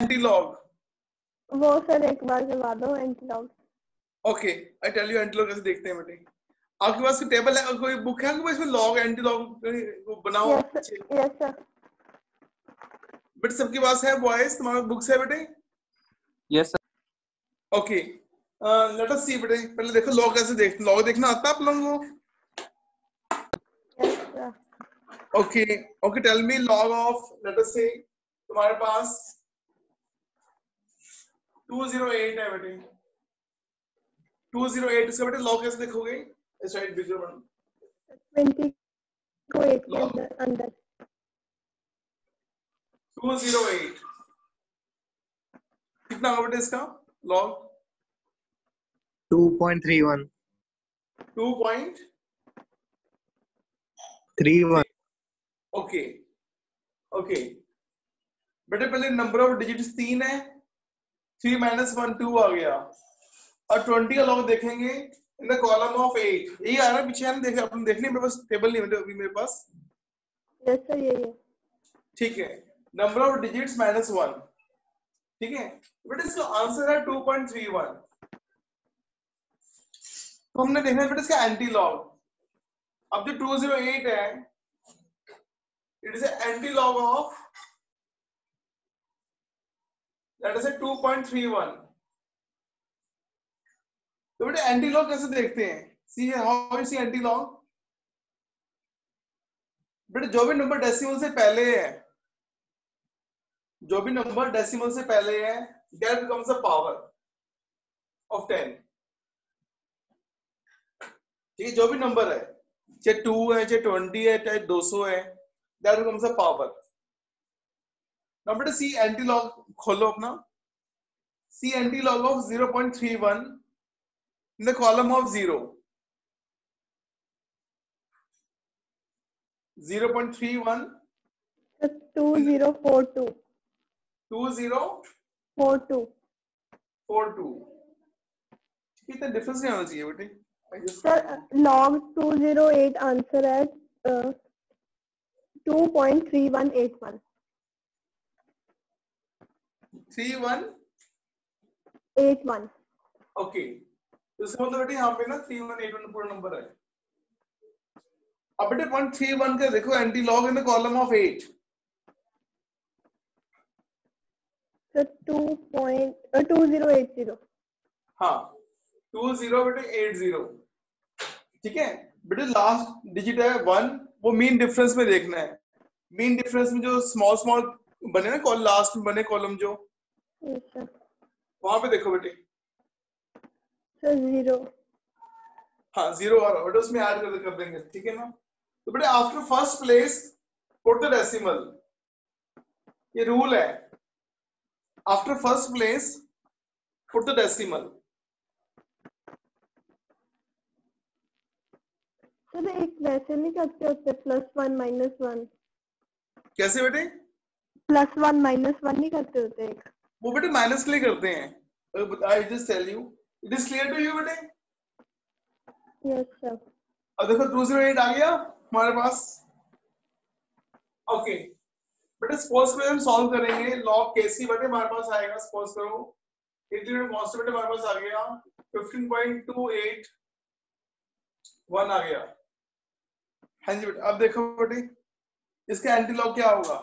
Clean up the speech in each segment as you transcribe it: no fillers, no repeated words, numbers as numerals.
Anti log? वो sir एक बार करवा दो anti log. Okay, I tell you anti log कैसे देखते हैं बेटे। आपके पास कोई टेबल है, कोई बुक है आपके पास, इसमें लॉग एंटी लॉग बनाओ। Yes sir. बट सबके पास है बॉयज, तुम्हारे बुक्स है बेटे? Yes sir. Okay, let us see बेटे, पहले देखो लॉग कैसे देखते, लॉग देखना आता है आप लोगों को? Yes sir. Okay okay, tell me log of, let us say तुम्हारे पास 208 है बेटे, 208, इसका बेटे लॉग कैसे देखोगे? इस राइट बिगर वन 20 को 8 के लॉग अंदर 208 कितना होगा बेटे इसका लॉग? 2.31 2.31। ओके ओके बेटे, पहले नंबर ऑफ डिजिट्स 3 है, 3 - 1 2 आ गया, और 20 का लॉग देखेंगे इन द कॉलम ऑफ 8, यही आ रहा है पीछे, हम देखे, अपन देखने मेरे पास टेबल नहीं है अभी मेरे पास। यस सर यही है। ठीक है, नंबर ऑफ डिजिट्स -1, ठीक है बेटे, इसका आंसर है 2.31। तो हमने देखना है बेटे इसका एंटी लॉग। अब जो 208 है, it is anti log of let us say 2.31। तो बेटे एंटी लॉग कैसे देखते हैं? See how you see anti log? बेटे जो भी नंबर डेसिमल से पहले है, जो भी नंबर डेसिमल से पहले है, that becomes a power of 10। ठीक है, जो भी नंबर है, चाहे 2 है, चाहे 20 है, चाहे 200 है, that becomes a power. Now बेटा सी एंटी लॉग खोलो अपना, see anti log of 0.31 in the column of 0, 0.31 2042 2042। कितना डिफरेंस नहीं आना चाहिए बेटे। सर log 208 आंसर है 2.3181 31 ओके, तो इसका मतलब बेटे यहाँ पे ना 3181 पूरा नंबर है। अब बेटे 0.31 का देखो anti log in the column of 8, sir 2080 हाँ 20 बेटे 80, ठीक है बेटे, लास्ट डिजिट है 1, वो मीन डिफरेंस में देखना है। मीन डिफरेंस में जो स्मॉल स्मॉल बने ना कॉलम, लास्ट में बने कॉलम जो, सर वहां पे देखो बेटे। सर 0 हाँ 0 आ रहा है, उसमें ऐड कर देंगे, ठीक है ना। तो बेटे after first place put the decimal, ये रूल है, after first place put the decimal. Sir एक वैसे नहीं करते होते +1 -1? कैसे बेटे? +1 -1 नहीं करते होते एक? वो बेटे माइनस के लिए करते हैं, I just tell you, it is clear to you बेटे? Yes sir. अब देखो 208 आ गया हमारे पास। ओके बेटे सपोज करो हम सॉल्व करेंगे लॉग केसी, बेटे हमारे पास आएगा, सपोज करो इंटीग्रल कांस्टेंट बेटे हमारे पास आ गया 15.281 आ गया। हाँ जी बेटे, अब देखो बेटे इसका एंटी लॉग क्या होगा,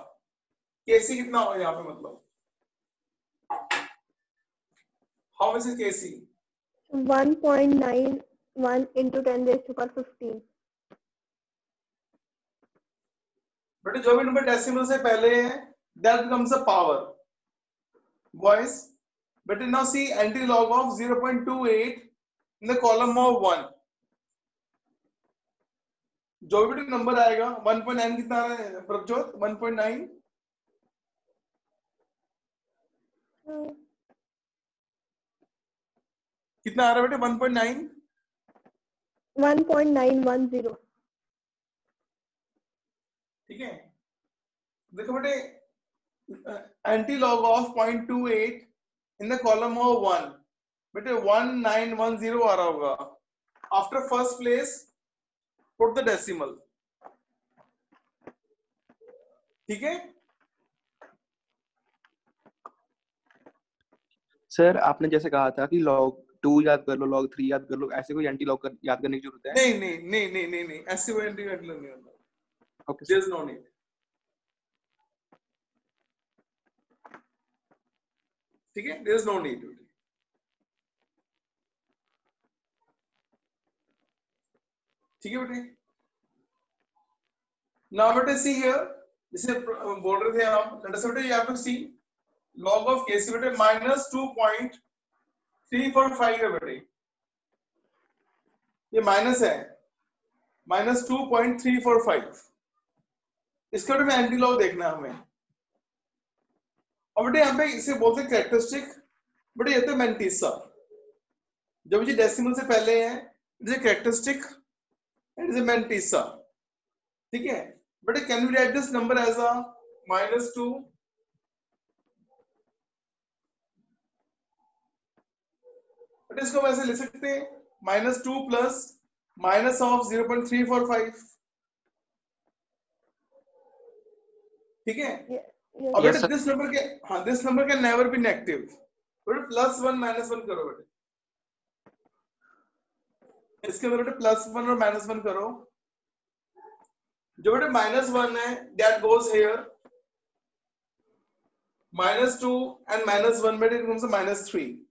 केसी कितना होगा यहाँ पे, मतलब how much is K? 1.91 into 10⁻15। बेटे जो भी नंबर डेसिमल से पहले है that becomes a power boys. बेटे now see anti log of 0.28 in the column of 1, जो भी नंबर आएगा 1.9 कितना है प्रभजोत? 1.9 कितना आ रहा है बेटे? 1.9 1.910। ठीक है, देखो बेटे anti log of 0.28 in the column of 1, बेटे 1910 आ रहा होगा। After first place put the decimal, ठीक है। सर आपने जैसे कहा था कि log 2 याद कर लो, log 3 याद कर लो, ऐसे कोई एंटी लॉग याद करने की जरूरत है? नहीं नहीं नहीं नहीं नहीं नहीं, ऐसे कोई एंटी मतलब नहीं होता, okay there sir. Is no need. ठीक है, देयर इज नो नीड। ठीक है बेटे, नाउ बेटे सी हियर, जैसे बोल रहे थे आप, लेट अस बेटे you have to see log of KC बेटे -2.345 है बेटे, ये माइनस है, -2.345, इसका बेटे में एंटी लॉग देखना है हमें। और बेटे यहाँ पे इसे बोलते हैं कैरेक्टरिस्टिक, बेटे ये तो मैंटीसा, जब ये डेसिमल से पहले है it is a characteristic, it is a mantissa. ठीक है बेटे, can we write this number as a -2, but इसको वैसे लिख सकते हैं -2 प्लस माइनस ऑफ 0.345। ठीक है, और Yes बेटे sir. दिस नंबर के, हाँ this number can never be negative, बेटे +1 -1 करो बेटे, इसके अंदर बेटे +1 और -1 करो, जो बेटे -1 है दैट गोज हियर, -2 एंड -1 बेटे इनमें से -3,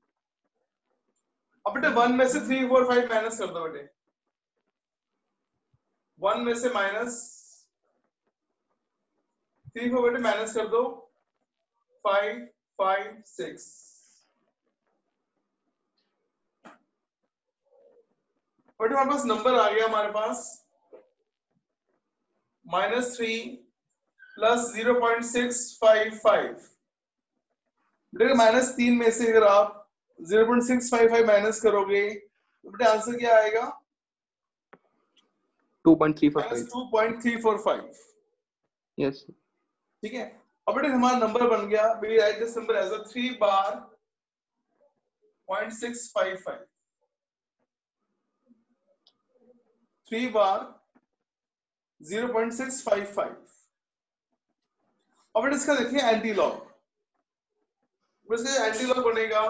अब बेटे 1 में से 3 4 5 माइनस कर दो बेटे, 1 में से -3 को बेटे माइनस कर दो, 5 5 6, बेटे हमारे पास नंबर आ गया, हमारे पास -3 प्लस 0.655, बेटे -3 में से अगर आप 0.655 माइनस करोगे तो बेटे आंसर क्या आएगा? 2.345. -2.345। Yes sir. ठीक है, अब बेटे हमारा नंबर बन गया, we write this number as a 3 bar 0.655, 3 bar 0.655। अब बेटे इसका देखिए एंटी लॉग, इसका एंटी लॉग बनेगा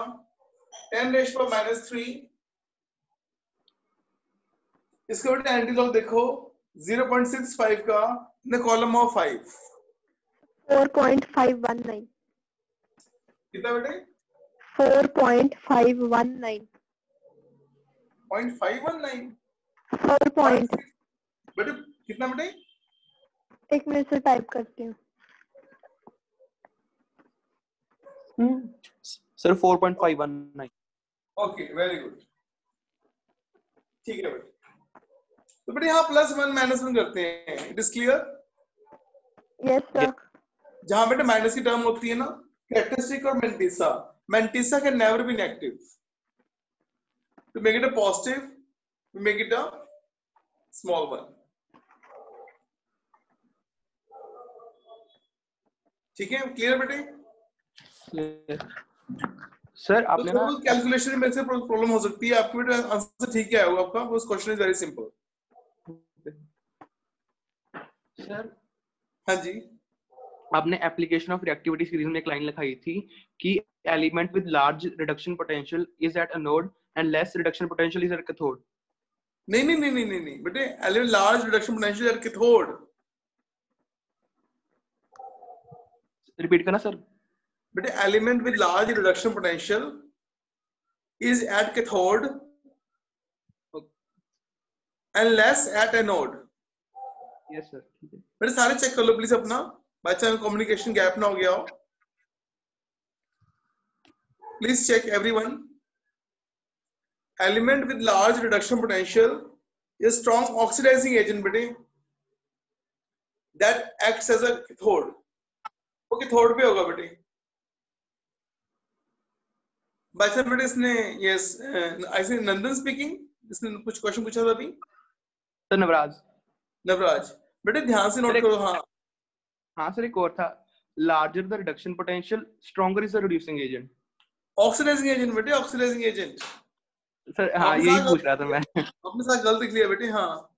10⁻³ इसका बेटे एंटी लॉग देखो 0.65 का इन द कॉलम ऑफ 5, 4.519, कितना बेटे? 4.519, 0.519, 4 पॉइंट, बेटे कितना बेटे? एक मिनट से टाइप करती हूँ। सर 4.519. ओके वेरी गुड, ठीक है बेटे, तो बेटे यहाँ +1 -1 करते हैं, it is clear. Yes sir. जहां बेटे माइनस की टर्म होती है ना, कैरेक्टरिस्टिक और mantissa, mantissa can never be negative, to make it a positive we make it a small one. ठीक है, क्लियर बेटे? सर तो आपने ना थोड़ा कैलकुलेशन में से प्रॉब्लम हो सकती है आपकी, बेटा आंसर ठीक क्या होगा आपका, वो question is very simple. Sir हाँ जी, आपने एप्लीकेशन ऑफ रिएक्टिविटी सीरीज में एक लाइन लिखाई थी कि element with large reduction potential is at anode and less reduction potential is at cathode. नहीं नहीं नहीं नहीं नहीं नहीं बेटे, element large reduction potential at cathode, repeat करना सर। बेटे element with large reduction potential is at cathode and less at anode. Yes sir, ठीक है। बेटे सारे चेक कर लो प्लीज अपना, बाय चांस कम्युनिकेशन गैप ना हो गया हो, please check everyone. Element with large reduction potential is strong oxidizing agent बेटे, that acts as a cathode, वो कैथोड पे होगा बेटे। बाय चांस बेटे इसने, यस आई से नंदन स्पीकिंग, इसने कुछ क्वेश्चन पूछा था अभी, सर नवराज। नवराज बेटे ध्यान से नोट करो। हाँ हाँ सर, एक और था, larger the reduction potential stronger is the reducing agent. Oxidizing agent बेटे, ऑक्सीडाइजिंग एजेंट। सर हाँ यही पूछ रहा था मैं। अपने साथ गलत लिख लिया बेटे, हाँ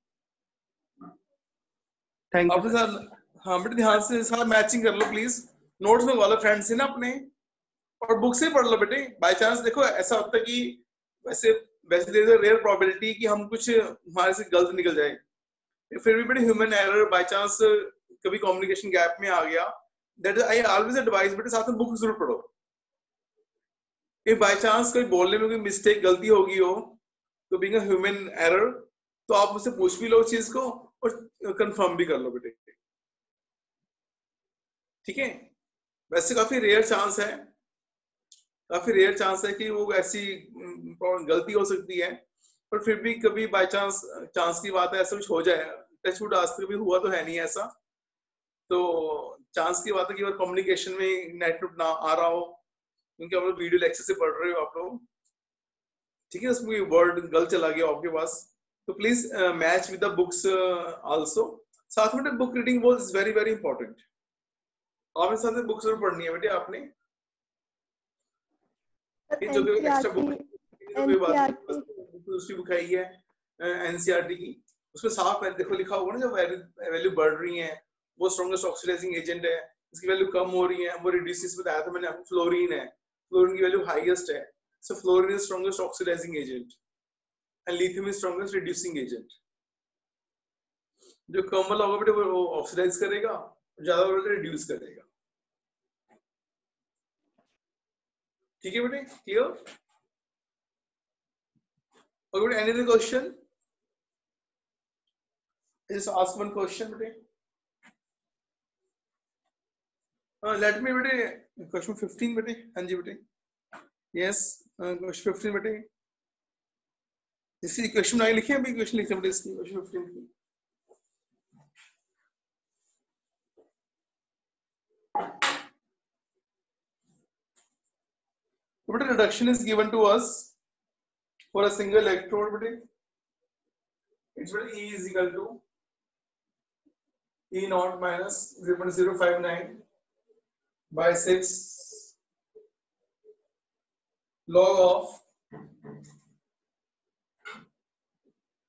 थैंक यू अपने सर। साथ, हाँ बेटे ध्यान से सारा मैचिंग कर लो प्लीज, नोट्स में वाला फ्रेंड से ना अपने, और बुक से पढ़ लो बेटे। बाय चांस देखो ऐसा होता है कि वैसे there is a rare probability कि हम कुछ हमारे से गलत निकल जाए, फिर भी बेटे ह्यूमन एरर बाय चांस कभी कम्युनिकेशन गैप में आ गया, that is I always advice बेटे साथ में बुक जरूर पढ़ो। if बाय चांस कोई बोलने में कोई मिस्टेक गलती होगी हो तो बीइंग अ ह्यूमन एरर तो आप मुझसे पूछ भी लो उस चीज को और कंफर्म भी कर लो बेटे, ठीक है। वैसे काफी रेयर चांस है कि वो ऐसी गलती हो सकती है, पर फिर भी कभी बाय चांस की बात है ऐसा कुछ हो जाए, टचवुड आज तक भी हुआ तो है नहीं ऐसा, तो चांस की बात है कि अगर कम्युनिकेशन में नेट ना आ रहा हो, क्योंकि आप लोग वीडियो लेक्चर से पढ़ रहे हो आप लोग, ठीक है, उसमें वर्ड गलत चला गया आपके पास, तो please match with the books also. साथ में book reading was very very important. आपने साथ में बुक्स जरूर पढ़नी है बेटे आपने, जो भी एक्स्ट्रा बुक दूसरी बुक आई है एनसीईआरटी की, उसमें साफ देखो लिखा होगा ना, जो वैल्यू बढ़ रही है वो स्ट्रॉन्गेस्ट ऑक्सीडाइजिंग एजेंट है, इसकी वैल्यू कम हो रही है वो रिड्यूसेस, बताया था मैंने आपको, फ्लोरीन है, फ्लोरीन की वैल्यू हाईएस्ट है, so fluorine is strongest oxidizing agent and lithium is strongest reducing agent. जो कम वाला होगा बेटे वो ऑक्सीडाइज करेगा, ज्यादा वाला रिड्यूस करेगा, ठीक है बेटे, clear? Okay, any other question? Just ask one question, bete. Let me, bete. Question 15, bete. Anji, bete. Yes, question 15, bete. इसी question आगे लिखे अभी question लिखे बटे इसकी question 15 की. Bete reduction is given to us for a single electrode, bete. It's bete E is equal to E naught minus 0.059 by 6 log of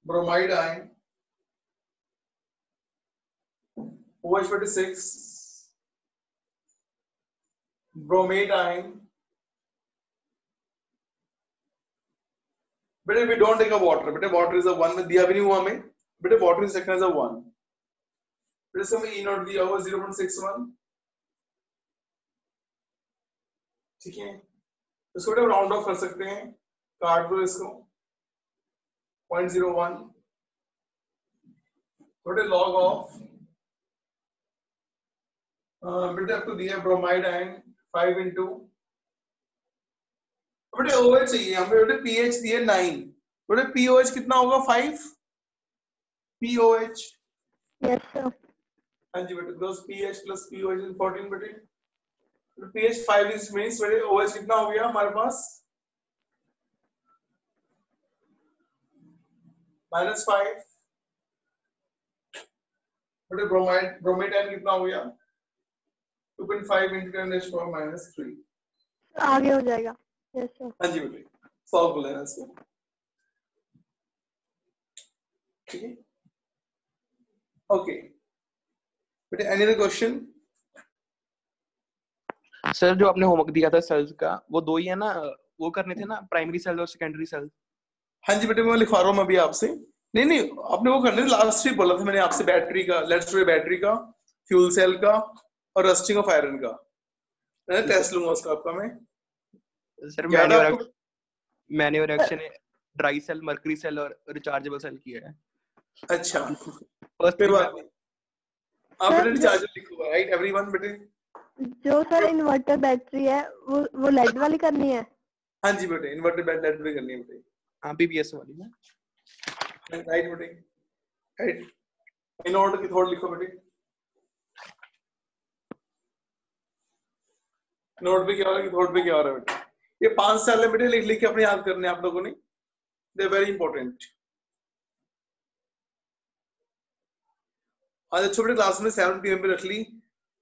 bromide ion OH by 6 bromide ion. बेटे we don't take a water, बेटे water is a 1 में दिया भी नहीं हुआ हमें, बेटे water is taken as a 1, बेटे इसमें E naught दिया हुआ 0.61, ठीक है, इसको बेटे राउंड ऑफ कर सकते हैं, काट दो इसको 0.01, बेटे log of बेटे आपको दिया ब्रोमाइड आयन 5 into बेटे OH चाहिए हमें, बेटे pH दिए 9, बेटे POH कितना होगा 5 POH, यस सर, हाँ जी बेटे, because pH plus POH is 14 बेटे, तो pH 5 is means बेटे OH कितना हो गया हमारे पास -5, बेटे ब्रोमाइड आयन कितना हो गया 2.5 into 10⁻³ आगे हो जाएगा, यस सर। हाँ जी बेटे, सॉल्व कर लेना इसको, ठीक है, ओके बेटे। Any other question? सर जो आपने होमवर्क दिया था सेल्स का, वो दो ही है ना, वो करने थे ना, प्राइमरी सेल और सेकेंडरी सेल? हाँ जी बेटे, मैं लिखवा रहा हूँ अभी आपसे, नहीं आपने वो करने लास्ट वीक बोला था मैंने आपसे, बैटरी का, लेट्स स्टोरी बैटरी का, फ्यूल सेल का और रस्टिंग ऑफ आयरन का, मैं टेस्ट लूंगा उसका आपका मैं। सर मैंने reaction dry cell, mercury cell और रिचार्जेबल सेल किया है। अच्छा, फर्स्ट फिर बात आप बेटे रिचार्जेबल लिखो, राइट एवरीवन बेटे। जो सर इन्वर्टर बैटरी है वो लेड वाली करनी है? हाँ जी बेटे, इन्वर्टर बैटरी करनी है बेटे, हाँ बीपीएस वाली ना, राइट बेटे, राइट। इन्वर्टर की थोड़ा लिखो बेटे, नोट पे क्या हो रहा है, थोड़ा पे क्या हो रहा है बेटे, ये 5 साल है बेटे, लिख के अपने याद करने आप लोगों ने, दे वेरी इंपॉर्टेंट। आज अच्छे बेटे क्लास में 7 PM पे रख ली,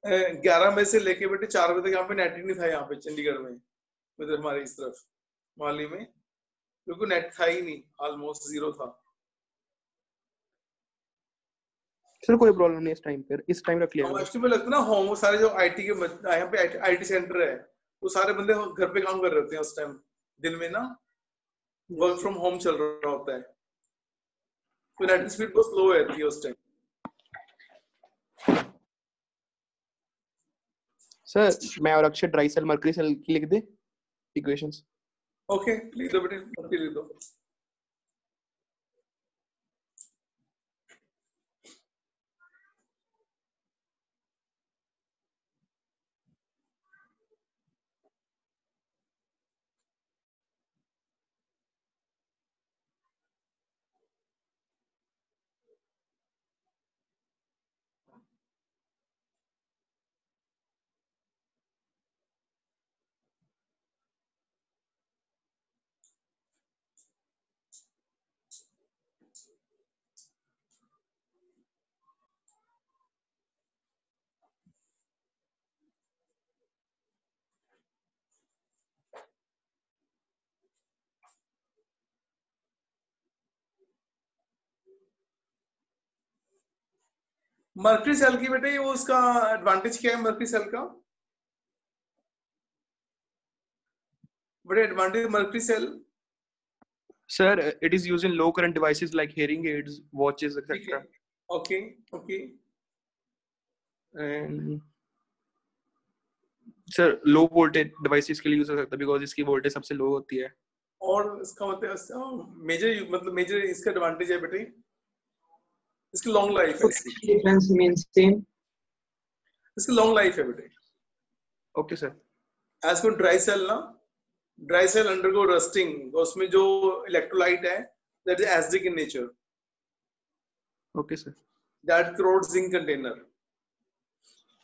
11 बजे से लेके बेटे 4 बजे तक यहाँ पे नेट ही नहीं था, यहाँ पे चंडीगढ़ में, मतलब हमारे इस तरफ मोहाली में बिल्कुल नेट था ही नहीं, ऑलमोस्ट 0 था। सर कोई प्रॉब्लम नहीं, इस टाइम रख लिया। एक्चुअली में लगता है ना होम, सारे जो आईटी के यहाँ पे आईटी सेंटर है, वो सारे बंदे घर पे काम कर रहे होते हैं उस टाइम, दिन में ना वर्क फ्रॉम होम चल रहा होता है, तो नेट स्पीड बहुत स्लो रहती है उस टाइम। सर मैं और Akshay dry cell mercury cell की लिख दे इक्वेशंस। ओके लिख दो बेटे, लिख दो। मर्करी सेल की बेटे वो उसका एडवांटेज क्या है मर्करी सेल का? बेटे advantage mercury cell, Sir, it is used in low current devices like hearing aids, watches, ठीक है, etc. Okay okay. And sir, low voltage devices के लिए यूज हो सकता है because इसकी वोल्टेज सबसे लो होती है। और इसका मतलब मेजर इसका एडवांटेज है बेटे, इसकी लॉन्ग लाइफ है, इसकी difference means same. Long life है बेटे। Okay sir. एज को ड्राई सेल ना, ड्राई सेल अंडरगो रस्टिंग, उसमें जो इलेक्ट्रोलाइट है that is acidic in nature, Okay sir. That corrodes zinc container,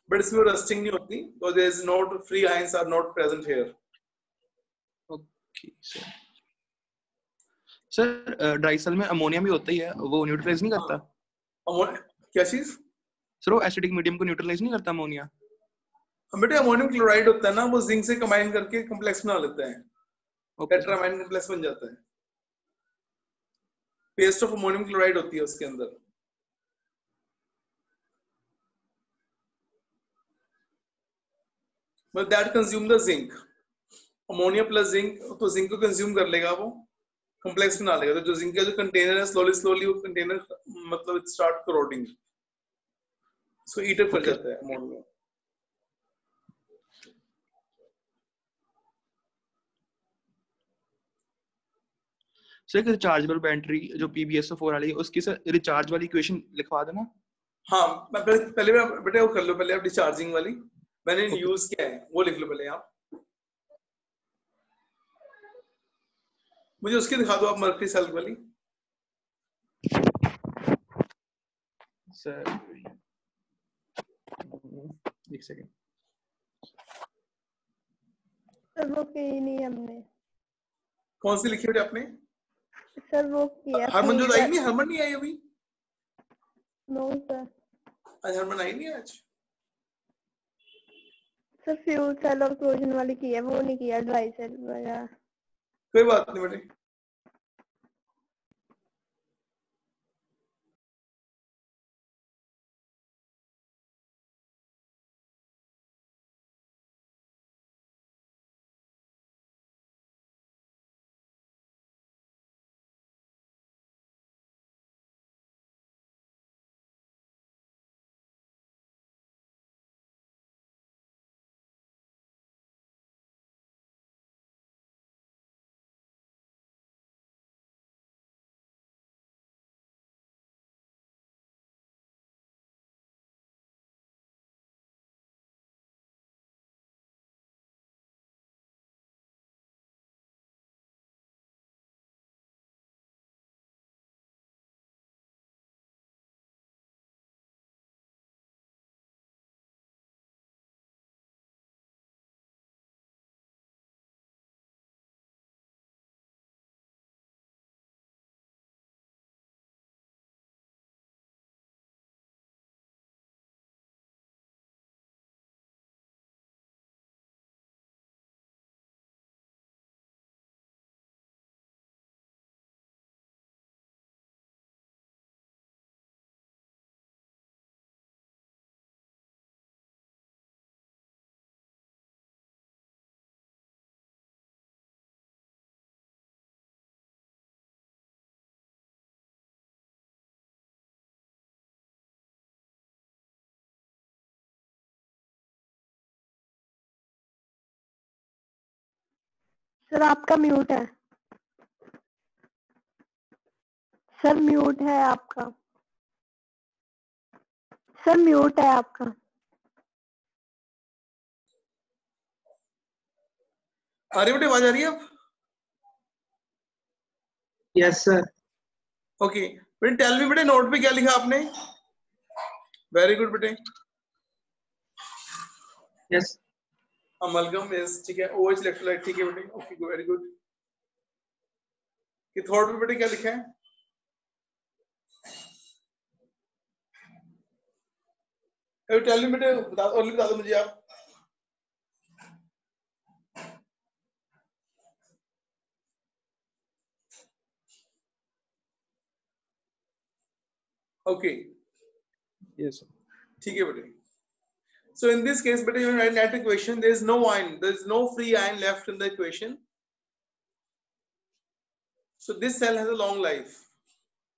but इसमें रस्टिंग नहीं होती because there is not free ions are not present here. Okay sir. Sir dry cell में ammonia भी होता ही है, वो न्यूट्रलाइज नहीं करता? क्या चीज? सर वो एसिडिक मीडियम को न्यूट्रलाइज नहीं करता अमोनिया? बेटे अमोनियम क्लोराइड होता है ना, वो जिंक से कंबाइन करके कॉम्प्लेक्स बना लेता है, Okay sir. टेट्रामाइन कॉम्प्लेक्स बन जाता है, पेस्ट ऑफ अमोनियम क्लोराइड होती है उसके अंदर। But that consume the zinc, ammonia plus zinc तो जिंक को कंज्यूम कर लेगा, वो कॉम्प्लेक्स बना लेगा, तो जो जिंक का जो कंटेनर है स्लोली स्लोली वो कंटेनर मतलब इट स्टार्ट करोडिंग, इसको ईट अप कर Okay. जाता है अमोनिया। सर एक रिचार्जेबल बैटरी जो PbSO4 वाली है उसकी सर रिचार्ज वाली इक्वेशन लिखवा देना। हाँ पहले बेटे वो कर लो, पहले आप डिस्चार्जिंग वाली मैंने Okay. यूज क्या है वो लिख लो पहले आप, मुझे उसकी दिखा दो आप मर्करी सेल वाली। सर एक सेकंड। सर वो की नहीं हमने। कौन सी लिखी बेटे आपने? सर वो किया हरमनजोत आई नहीं? हरमन नहीं आई अभी? No sir. आज हरमन आई नहीं आज? सर फ्यूल सेल और क्लोजन वाली की है, वो नहीं किया ड्राई सेल वगैरह। कोई बात नहीं बेटे। सर आपका म्यूट है, सर म्यूट है आपका, सर म्यूट है आपका। आ रही बेटे, आवाज आ रही है अब? Yes sir. ओके बेटे, टेल मी बेटे, नोट पे क्या लिखा आपने? वेरी गुड बेटे। यस अमलगम यस, ठीक है। OH इलेक्ट्रोलाइट, ठीक है बेटे, ओके वेरी गुड। कैथोड पे बेटे क्या लिखा है? टेल मी बेटे, बता दो मुझे आप। ओके यस ठीक है बेटे। So in this case, but even in that equation, there is no ion, there is no free ion left in the equation. So this cell has a long life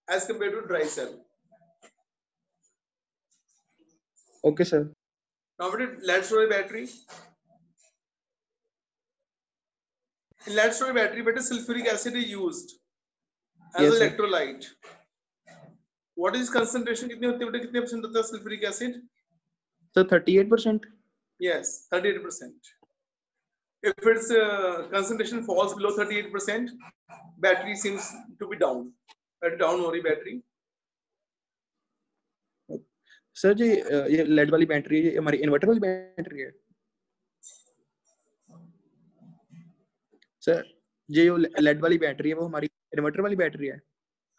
as compared to dry cell. Okay sir. Now, but lead storage battery. In lead storage battery, but sulfuric acid is used as Yes, an sir. electrolyte. What is concentration? कितनी होती है बेटे? कितने percent होता है sulfuric acid? Sir 38%। Yes, 38%. If its concentration falls below 38%, battery seems to be down. Down हो रही battery. Sir जी ये लेड वाली बैटरी ये हमारी इन्वर्टर वाली बैटरी है सर। ये जो लेड वाली बैटरी है वो हमारी इन्वर्टर वाली बैटरी है।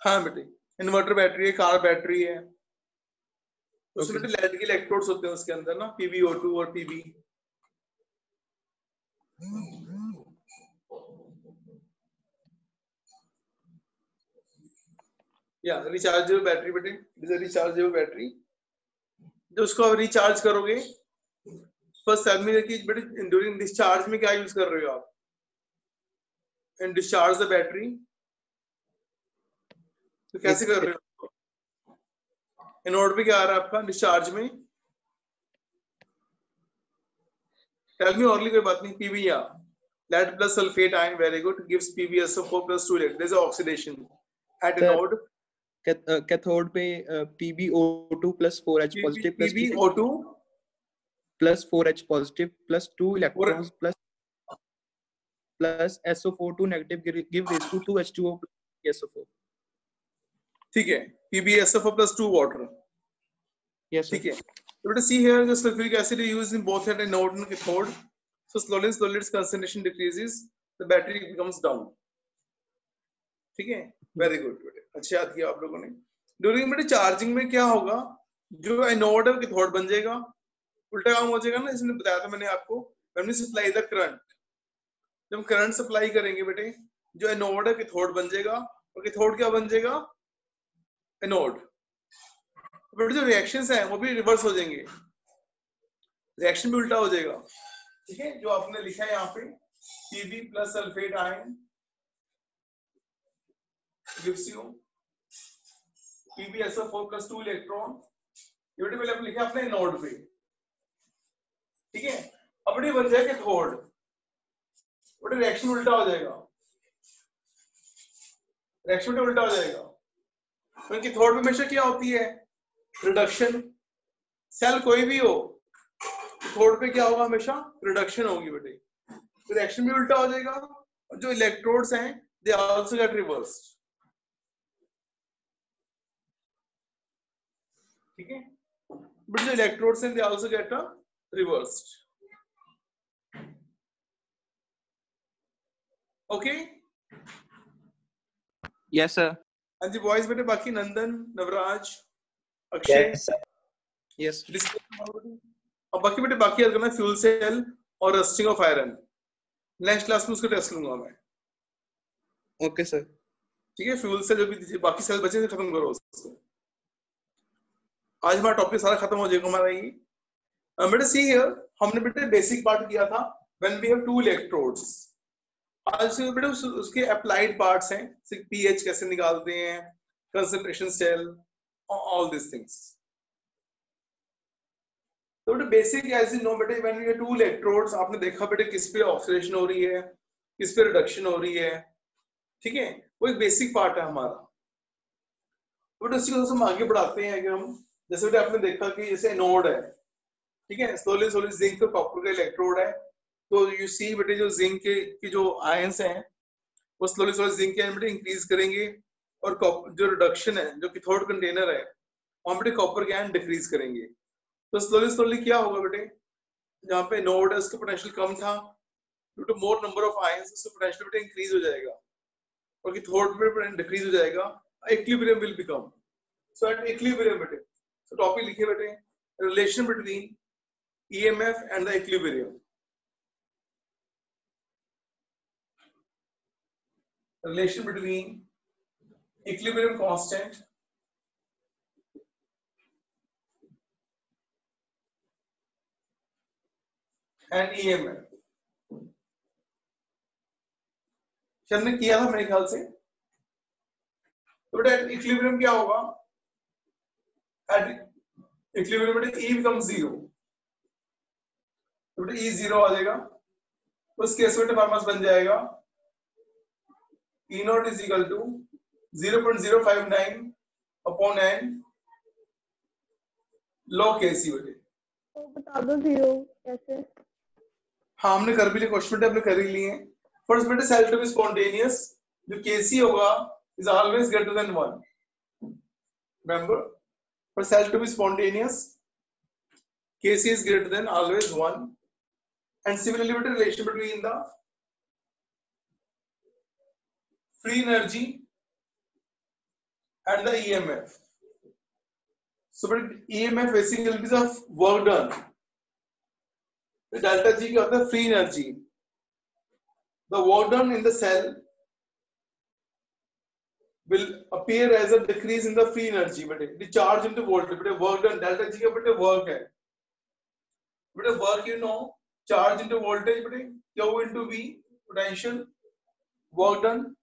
हाँ बेटे, इन्वर्टर बैटरी है, कार बैटरी है, उसमें Okay. बेटे लेड के इलेक्ट्रोड्स होते हैं उसके अंदर ना, PbO2 और Pb। या रिचार्जेबल बैटरी बेटे, इज अ रिचार्जेबल बैटरी। जो उसको आप रिचार्ज करोगे, फर्स्ट टेल मी कि बेटे ड्यूरिंग डिस्चार्ज में क्या यूज कर रहे हो आप? एंड डिस्चार्ज द बैटरी, तो कैसे कर रहे हो? एनोड पे क्या आ रहा है आपका डिस्चार्ज में? टेल मी ओनली, कोई बात नहीं। Pb या lead plus sulfate ion, very good, gives PbSO4 plus 2 elect. There's oxidation at Sir, anode. Cathode पे PbO2 plus 4H positive plus PbO2 plus 4H positive plus 2 और electrons plus SO4 2 negative give raise to 2 H2O plus SO4। ठीक है, PbSO4 plus 2 water। Yes sir। ठीक है, so let us see here the sulfuric acid is used in both at anode and cathode. So slowly its concentration decreases, the battery becomes down। ठीक है, very good बेटे, अच्छा याद किया आप लोगों ने। ड्यूरिंग बेटे चार्जिंग में क्या होगा? जो एनोड है कैथोड बन जाएगा, उल्टा काम हो जाएगा ना, इसने बताया था मैंने आपको। When we supply the current, जब करंट सप्लाई करेंगे बेटे, जो एनोड है कैथोड बन जाएगा, और कैथोड क्या बन जाएगा? एनोड। बेटे जो रिएक्शंस हैं वो भी रिवर्स हो जाएंगे, रिएक्शन भी उल्टा हो जाएगा। ठीक है, जो आपने लिखा है यहाँ पे Pb plus sulfate ion gives you PbSO4 plus 2 electron। ये बेटे पहले आपने लिखा अपने एनोड पे, ठीक है। अब ये बन जाएगा कैथोड, बेटे रिएक्शन उल्टा हो जाएगा, रिएक्शन उल्टा हो जाएगा। तो कैथोड में हमेशा क्या होती है? रिडक्शन। सेल कोई भी हो, कैथोड पे क्या होगा? हमेशा रिडक्शन होगी बेटे, तो रिएक्शन भी उल्टा हो जाएगा, और जो इलेक्ट्रोड्स हैं दे आल्सो गेट रिवर्स्ड। ठीक है, बट जो इलेक्ट्रोड्स हैं they also get reversed. Okay, Yes sir। हाँ जी बॉयज बेटे, बाकी नंदन, नवराज, अक्षय, Yes। अब बाकी बेटे बाकी याद करना फ्यूल सेल और rusting of iron. Next class में उसका टेस्ट लूंगा मैं। Okay sir. ठीक है, फ्यूल सेल जो भी बाकी सेल बचे थे खत्म करो उसको। आज हमारा टॉपिक सारा खत्म हो जाएगा हमारा ये। बेटे सी हियर, हमने बेटे बेसिक पार्ट किया था when we have two electrodes. आज से बेटे उसके अप्लाइड पार्ट्स हैं, पीएच कैसे निकालते हैं, concentration cell, all this things. तो बेटे बेसिक एज यू नो बेटे, when we have two electrodes, आपने देखा बेटे किस पे ऑक्सीडेशन हो रही है? किस पे रिडक्शन हो रही है, ठीक है, वो एक बेसिक पार्ट है हमारा। बट उसी को हम आगे बढ़ाते हैं कि हम जैसे बेटे आपने देखा कि जैसे एनोड है, ठीक है, स्लोली स्लोली जिंक और कॉपर का इलेक्ट्रोड है, तो यू सी बेटे जो जिंक की जो आयंस हैं वो स्लोली स्लोली जिंक के बेटे इंक्रीज करेंगे, और जो रिडक्शन है जो कैथोड कंटेनर है वहां बेटे कॉपर के आयन डिक्रीज करेंगे। तो स्लोली स्लोली क्या होगा बेटे, जहाँ पे नोड है उसका पोटेंशियल कम था, due to more number of ions उसका पोटेंशियल बेटे इंक्रीज हो जाएगा, और कैथोड पे डिक्रीज हो जाएगा, equilibrium will become. So at equilibrium बेटे, so टॉपिक लिखे बेटे, relation between EMF and the equilibrium. Relation between equilibrium constant and EMF. हमने किया था मेरे ख्याल से। तो बेटा इक्विलिब्रियम क्या होगा, एट इक्विलिब्रियम बेटा E becomes 0, तो बेटा E 0 आ जाएगा, उस केस में हमारे पास बन जाएगा E naught is equal to 0.059 upon n log Kc बेटे। तो बता दो जीरो कैसे। हाँ हमने कर भी लिए, क्वेश्चन हमने कर ही लिए। फर्स्ट बेटे सेल टू बी स्पॉन्टेनियस, जो Kc होगा is always greater than 1, remember, for cell to be spontaneous Kc is greater than always 1, and similarly better relation between the free energy and the EMF. So but EMF basically is of work done, the delta G of the free energy, the work done in the cell will appear as a decrease in the free energy, but the charge into voltage, but work done delta G का but work है, but work you know, charge into voltage, but Q into V potential, work done,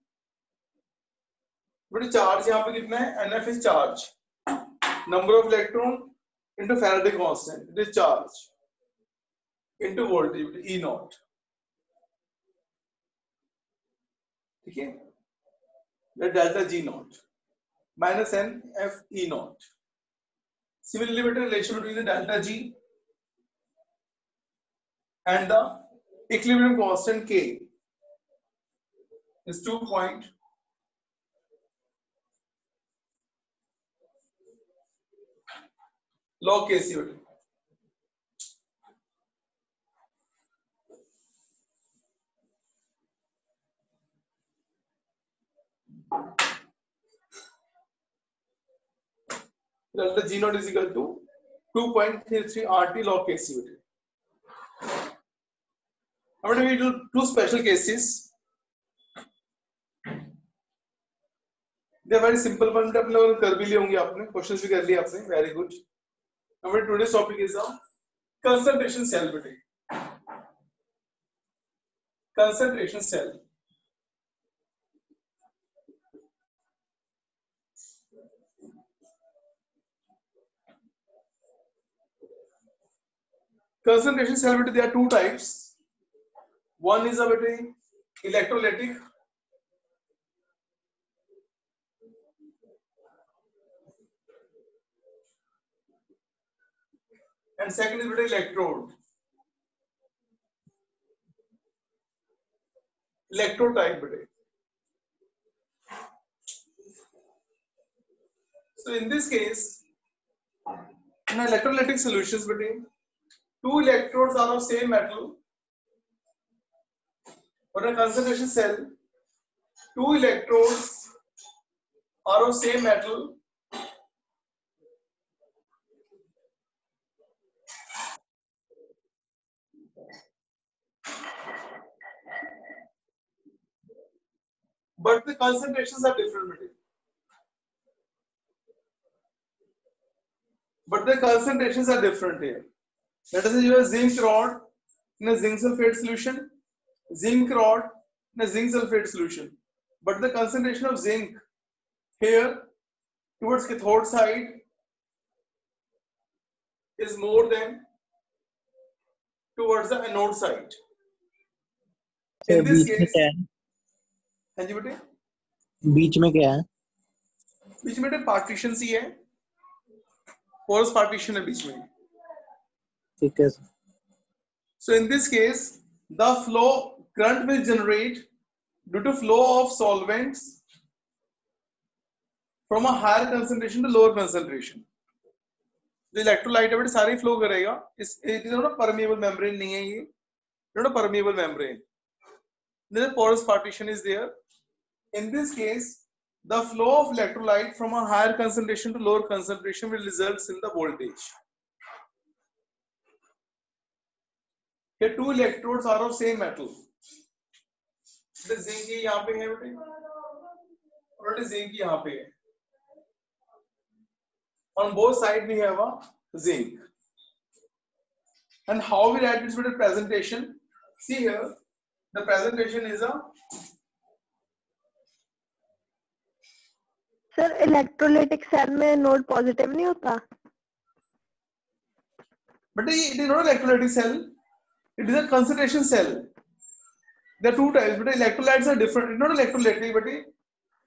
but charge यहाँ पे कितना है, NF is charge, number of electron into Faraday constant, it is charge into voltage, E naught, ठीक है, the delta G naught minus N F E naught. Similarly, better relation between the delta G and the equilibrium constant K is 2 point log Kc better. Delta G naught is equal to 2.33 RT log Kc better. I'm going to do two special cases. They are very simple one. आप लोग कर भी लिए होंगे आपने, questions भी कर लिए आपने, very good. Our today's topic is a concentration cell better. Concentration cell. Concentration cell better, there are two types. One is a better electrolytic, and second is better electrode. Electrode type better. So in this case, in electrolytic solutions between two electrodes are of same metal, or a concentration cell, two electrodes are of same metal, but the concentrations are different between. But the concentrations are different here. Let us say you have zinc rod in a zinc sulfate solution, zinc rod in a zinc sulfate solution, but the concentration of zinc here towards cathode side is more than towards the anode side. In this बीच में case, क्या है? हाँ जी बेटे, बीच में क्या है? बीच में partition सी है, porous partition है बीच में. ठीक है sir. So in this case, the flow current will generate due to flow of solvents from a higher concentration to lower concentration. जो इलेक्ट्रोलाइट है बेटे सारे फ्लो करेगा. इस it is not a permeable membrane नहीं है ये, not a permeable membrane. The porous partition is there. In this case, the flow of electrolyte from a higher concentration to lower concentration will result in the voltage. Here two electrodes are of same metal. The zinc यहाँ पे है बेटे, और zinc यहाँ पे है. On both sides we have a zinc. And how we write this with a presentation? See here, the presentation is a sir electrolytic cell में node positive नहीं होता? but it is not an electrolytic cell, it is a concentration cell. There are two types, but electrolytes are different. It's not electrolytic, but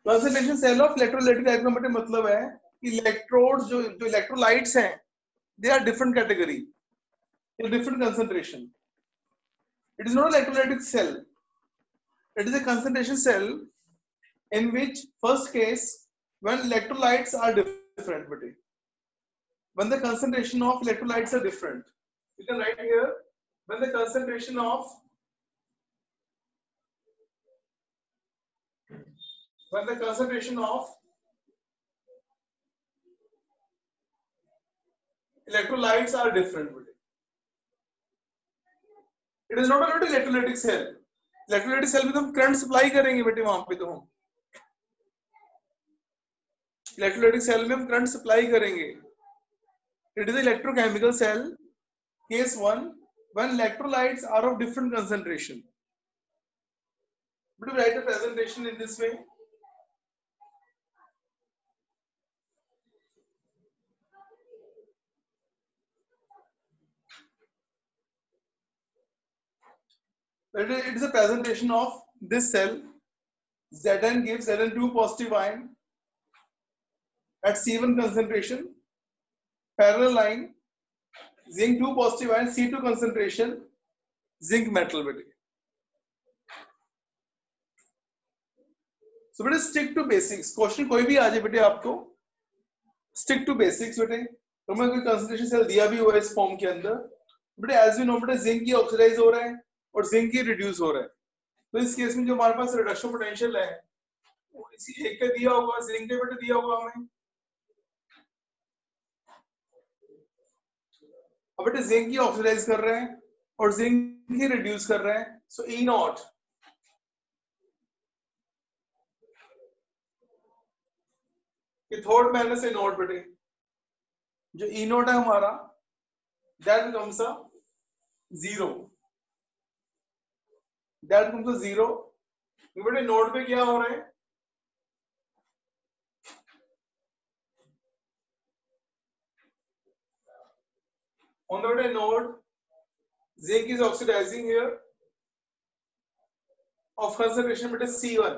concentration cell of electrolytic type का मतलब है electrodes जो electrolytes हैं, they are different category, in different concentration. It is not an electrolytic cell. It is a concentration cell in which first case when electrolytes are different, but when the concentration of electrolytes are different, you can write here when the concentration of electrolytes are different. It is not a electrolytic cell. Electrolytic cell में तो हम current supply करेंगे बेटे, वहां पे तो हम electrolytic cell में हम करंट सप्लाई करेंगे. It is an electrochemical cell. Case 1, when electrolytes are of different concentration. But we write the presentation in this way. It is a presentation of this cell. Zn gives Zn2 positive ion at C1 concentration, parallel line, zinc 2 positive ion, C2 concentration, zinc metal. So बेटे stick to basics. Question कोई भी आ जाए बेटे आपको, stick to basics बेटे. तो मैं कोई concentration cell दिया भी हुआ है इस फॉर्म के अंदर, बेटे as we know बेटे zinc की ऑक्सीडाइज हो रहा है और zinc की रिड्यूस हो रहा है. तो इस केस में जो हमारे पास रिडक्शन पोटेंशियल है वो इसी एक पे दिया होगा, जिंक के बेटे दिया होगा हमें. अब बेटे जिंक की ऑक्सीडाइज कर रहे हैं और जिंक की रिड्यूस कर रहे हैं. So E naught cathode minus A naught बेटे, जो ई नोट है हमारा that becomes a zero, that becomes a zero. बेटे नोड पे क्या हो रहा है, on the node zinc is oxidizing here of concentration beta C1.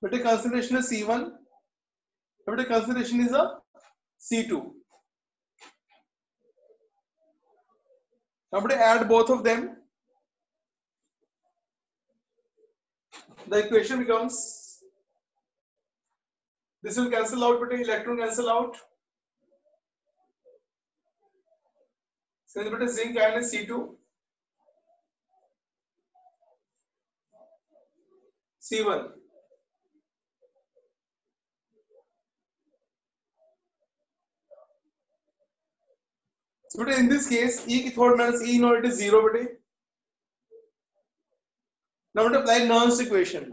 Beta concentration is C1, beta concentration is a C2. Now beta add both of them. The equation becomes, this will cancel out, but electron cancel out. Since beta zinc ion is C2, C1. So in this case, E cathode minus E naught is zero, but now we apply Nernst equation.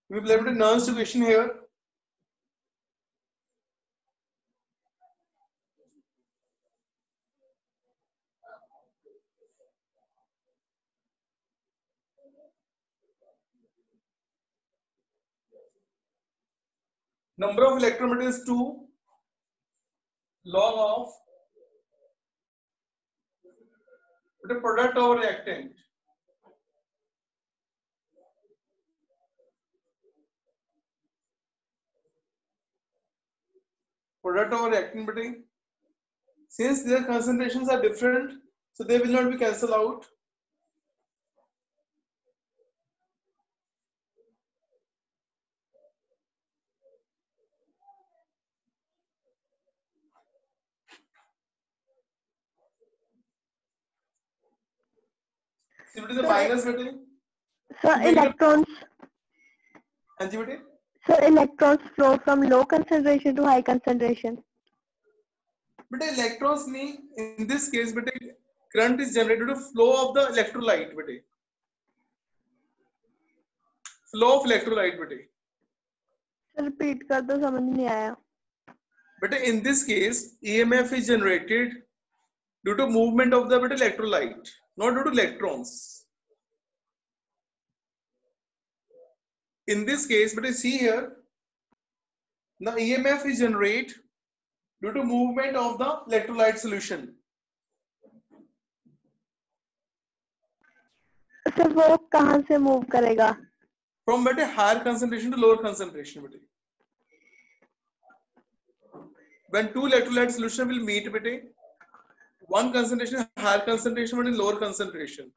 We apply Nernst equation here. Number of electrometer is 2 log of the product over reactant. Product over reactant, but since their concentrations are different, so they will not be cancelled out. So minus बेटे. So electrons. हाँ जी बेटे. So electrons flow from low concentration to high concentration. But electrons नहीं, in this case बेटे current is generated due to flow of the electrolyte बेटे. Flow of electrolyte बेटे. Repeat कर दो, समझ नहीं आया. But in this case EMF is generated due to movement of the electrolyte, not due to electrons. In this case, but you see here, the EMF is generated due to movement of the electrolyte solution. तो वो कहाँ से move करेगा? From बेटे higher concentration to lower concentration बेटे. When two electrolyte solution will meet बेटे, one concentration higher concentration and lower concentration.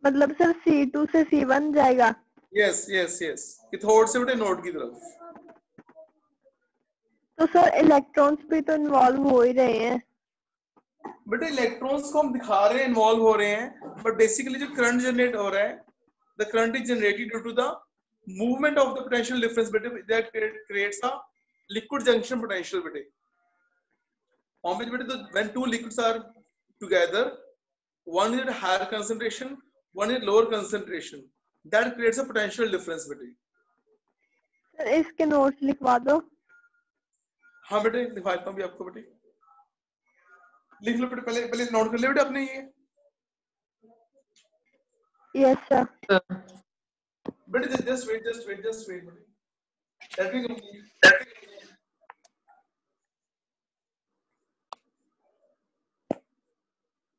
मतलब sir C2 से C1 जाएगा? Yes. कैथोड से बेटे नोड की तरफ. तो सर इलेक्ट्रॉन्स भी तो इन्वॉल्व हो ही रहे हैं. बेटे इलेक्ट्रॉन्स को हम दिखा रहे हैं इन्वॉल्व हो रहे हैं, बट बेसिकली जो करंट जनरेट हो रहा है, the current is generated due to the movement of the potential difference बेटे, that creates a liquid junction potential बेटे. On which बेटे when two liquids are together, one is at higher concentration, one is lower concentration, that creates a potential difference बेटे. Sir इसके notes लिखवा दो. हाँ बेटे लिखवाता हूँ भी आपको बेटे. लिख लो बेटे, पहले नोट कर ले बेटे अपने ये. Yes sir. बेटे just wait बेटे. Let me complete.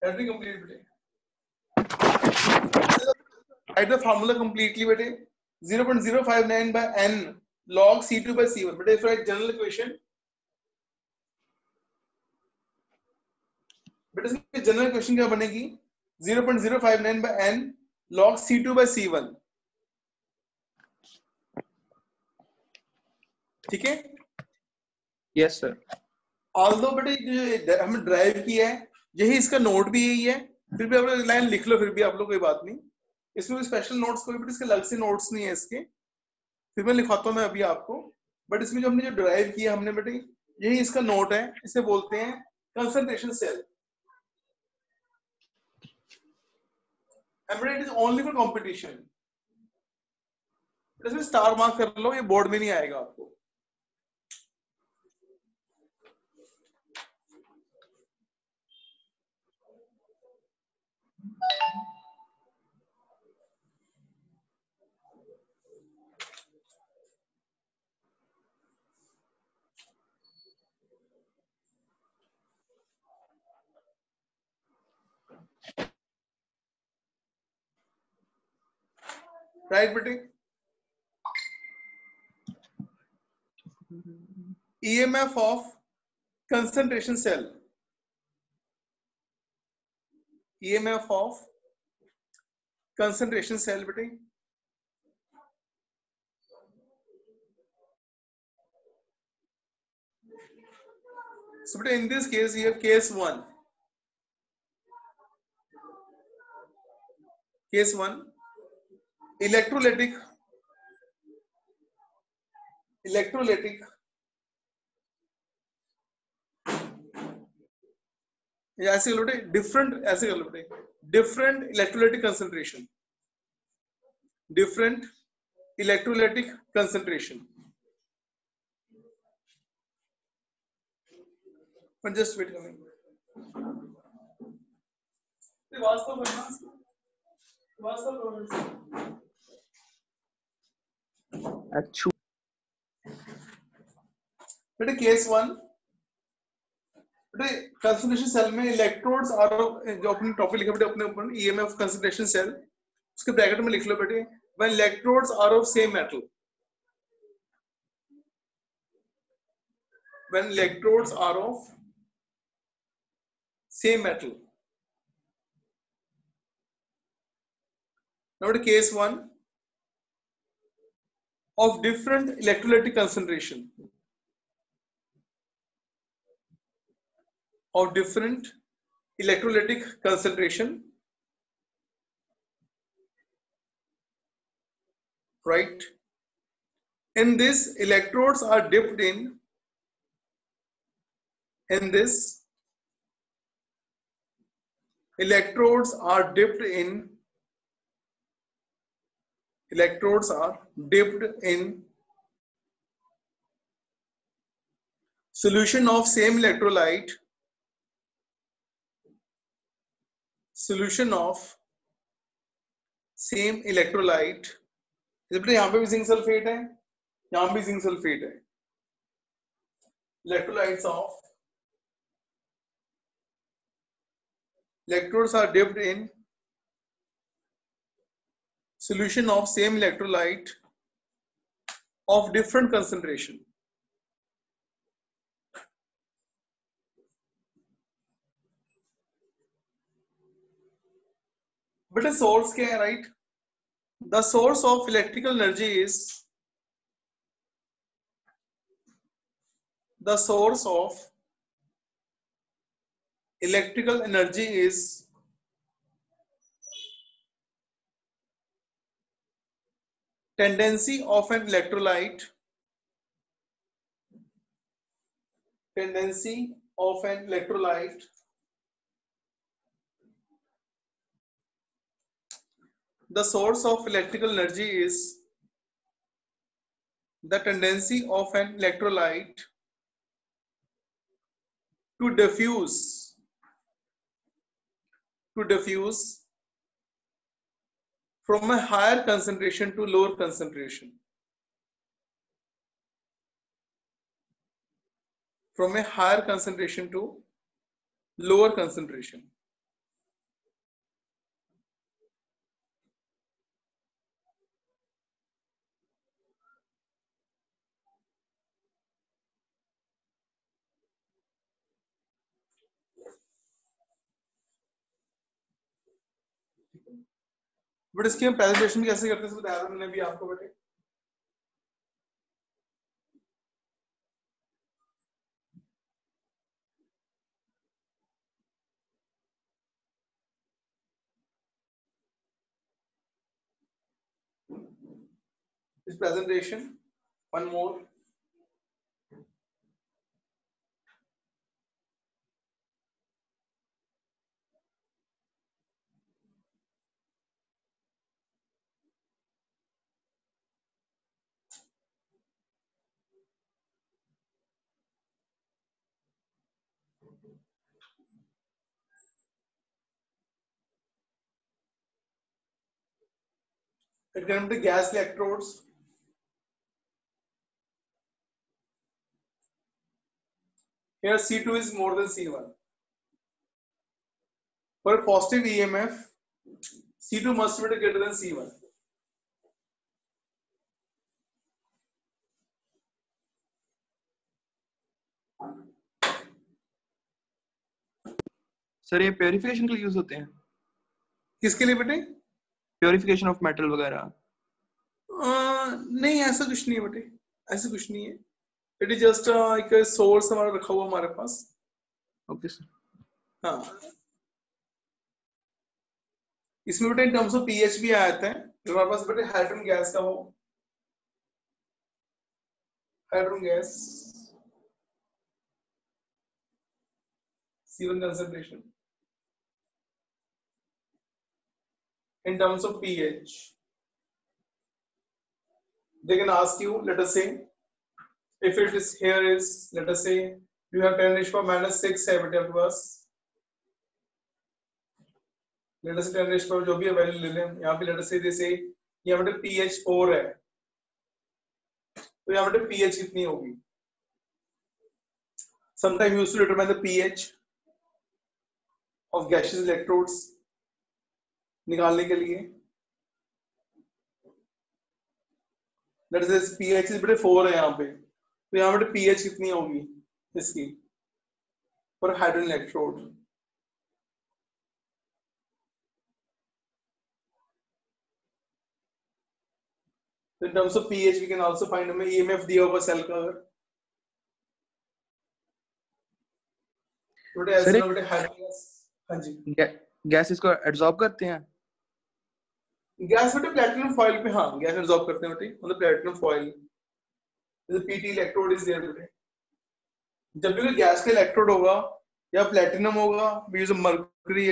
Let me complete बेटे. Write the formula completely बेटे. 0.059 by n log C2 by C1. बेटे if I write general equation, बेटे इसमें जनरल इक्वेशन क्या बनेगी? 0.059 by n log C2 by C1. ठीक है? Yes sir. Although बेटे जो हमने ड्राइव किया है, यही इसका नोट भी यही है, फिर भी आप लोग लाइन लिख लो, फिर भी आप लोग कोई बात नहीं. इसमें कोई स्पेशल नोट्स कोई, इसके अलग से नोट्स नहीं है इसके, फिर मैं लिखवाता हूँ मैं अभी आपको. बट इसमें जो हमने जो ड्राइव किया हमने बेटे, यही इसका नोट है. इसे बोलते हैं concentration cell. It is only for competition. इसमें स्टार मार्क कर लो, ये बोर्ड में नहीं आएगा आपको. Right बेटे. EMF of concentration cell. EMF of concentration cell बेटे. So बेटे in this case here case 1. Case 1. Electrolytic ऐसे कर लो बेटे, डिफरेंट ऐसे कर लो बेटे, different electrolytic concentration, different electrolytic concentration. Just wait करें, वास्तव करना. Achoo. बेटे केस 1, बेटे कंसंट्रेशन सेल में इलेक्ट्रोड्स आर जो अपने टॉपिक लिखा बेटे अपने ऊपर ईएमएफ कंसंट्रेशन सेल, उसके ब्रैकेट में लिख लो बेटे when electrodes are of same metal, when electrodes are of same metal. Now to case 1 of different electrolytic concentration, of different electrolytic concentration, right? In this, electrodes are dipped in this, electrodes are dipped in solution of same electrolyte, बेटे यहाँ पे भी zinc sulphate है, यहाँ भी zinc sulphate है. Electrolytes of electrodes are dipped in solution of same electrolyte of different concentration. But a source क्या है, right? The source of electrical energy is tendency of an electrolyte the source of electrical energy is the tendency of an electrolyte to diffuse from a higher concentration to lower concentration. From a higher concentration to lower concentration. But इसकी हम presentation कैसे करते हैं बताया था मैंने भी आपको बेटे. This presentation, one more. It can be gas electrodes. Here C2 is more than C1. For a positive EMF, C2 must be greater than C1. Sir ये प्योरिफिकेशन के लिए यूज होते हैं? किसके लिए बेटे? प्योरिफिकेशन ऑफ मेटल वगैरह? नहीं ऐसा कुछ नहीं है बेटे, ऐसा कुछ नहीं है. इट इज जस्ट एक सोर्स हमारा रखा हुआ हमारे पास. Okay sir. हाँ, इसमें बेटे इन टर्म्स ऑफ पीएच भी आ जाता है. जो हमारे पास बेटे हाइड्रोजन गैस का हो, hydrogen gas C1 concentration in terms of pH. They can ask you, let us say, if it is here is, let us say, you have 10 raised to power -6 है बेटे आपके पास. Let us say 10 raised to power जो भी value ले लें, यहाँ पे let us say they say यहाँ बेटे pH 4 है. तो यहाँ पे pH कितनी होगी? Sometimes used to determine the pH of gaseous electrodes निकालने के लिए। That is pH is बटे 4 है यहाँ पे, तो यहाँ पे pH कितनी होगी इसकी for hydrogen electrode? In terms of pH we can also find हमें EMF दिया होगा सेल का अगर बटे ऐसे ना बटे हाइड्रोजन। हाँ जी, गैस इसको एब्जॉर्ब करते हैं। गैस बटे प्लैटिनम फॉइल पे, हाँ गैस एब्जॉर्ब करते हैं बटे, मतलब प्लैटिनम फॉइल जैसे पीटी इलेक्ट्रोड इज देयर बटे। जब भी कोई गैस का इलेक्ट्रोड होगा या प्लैटिनम होगा, we use mercury,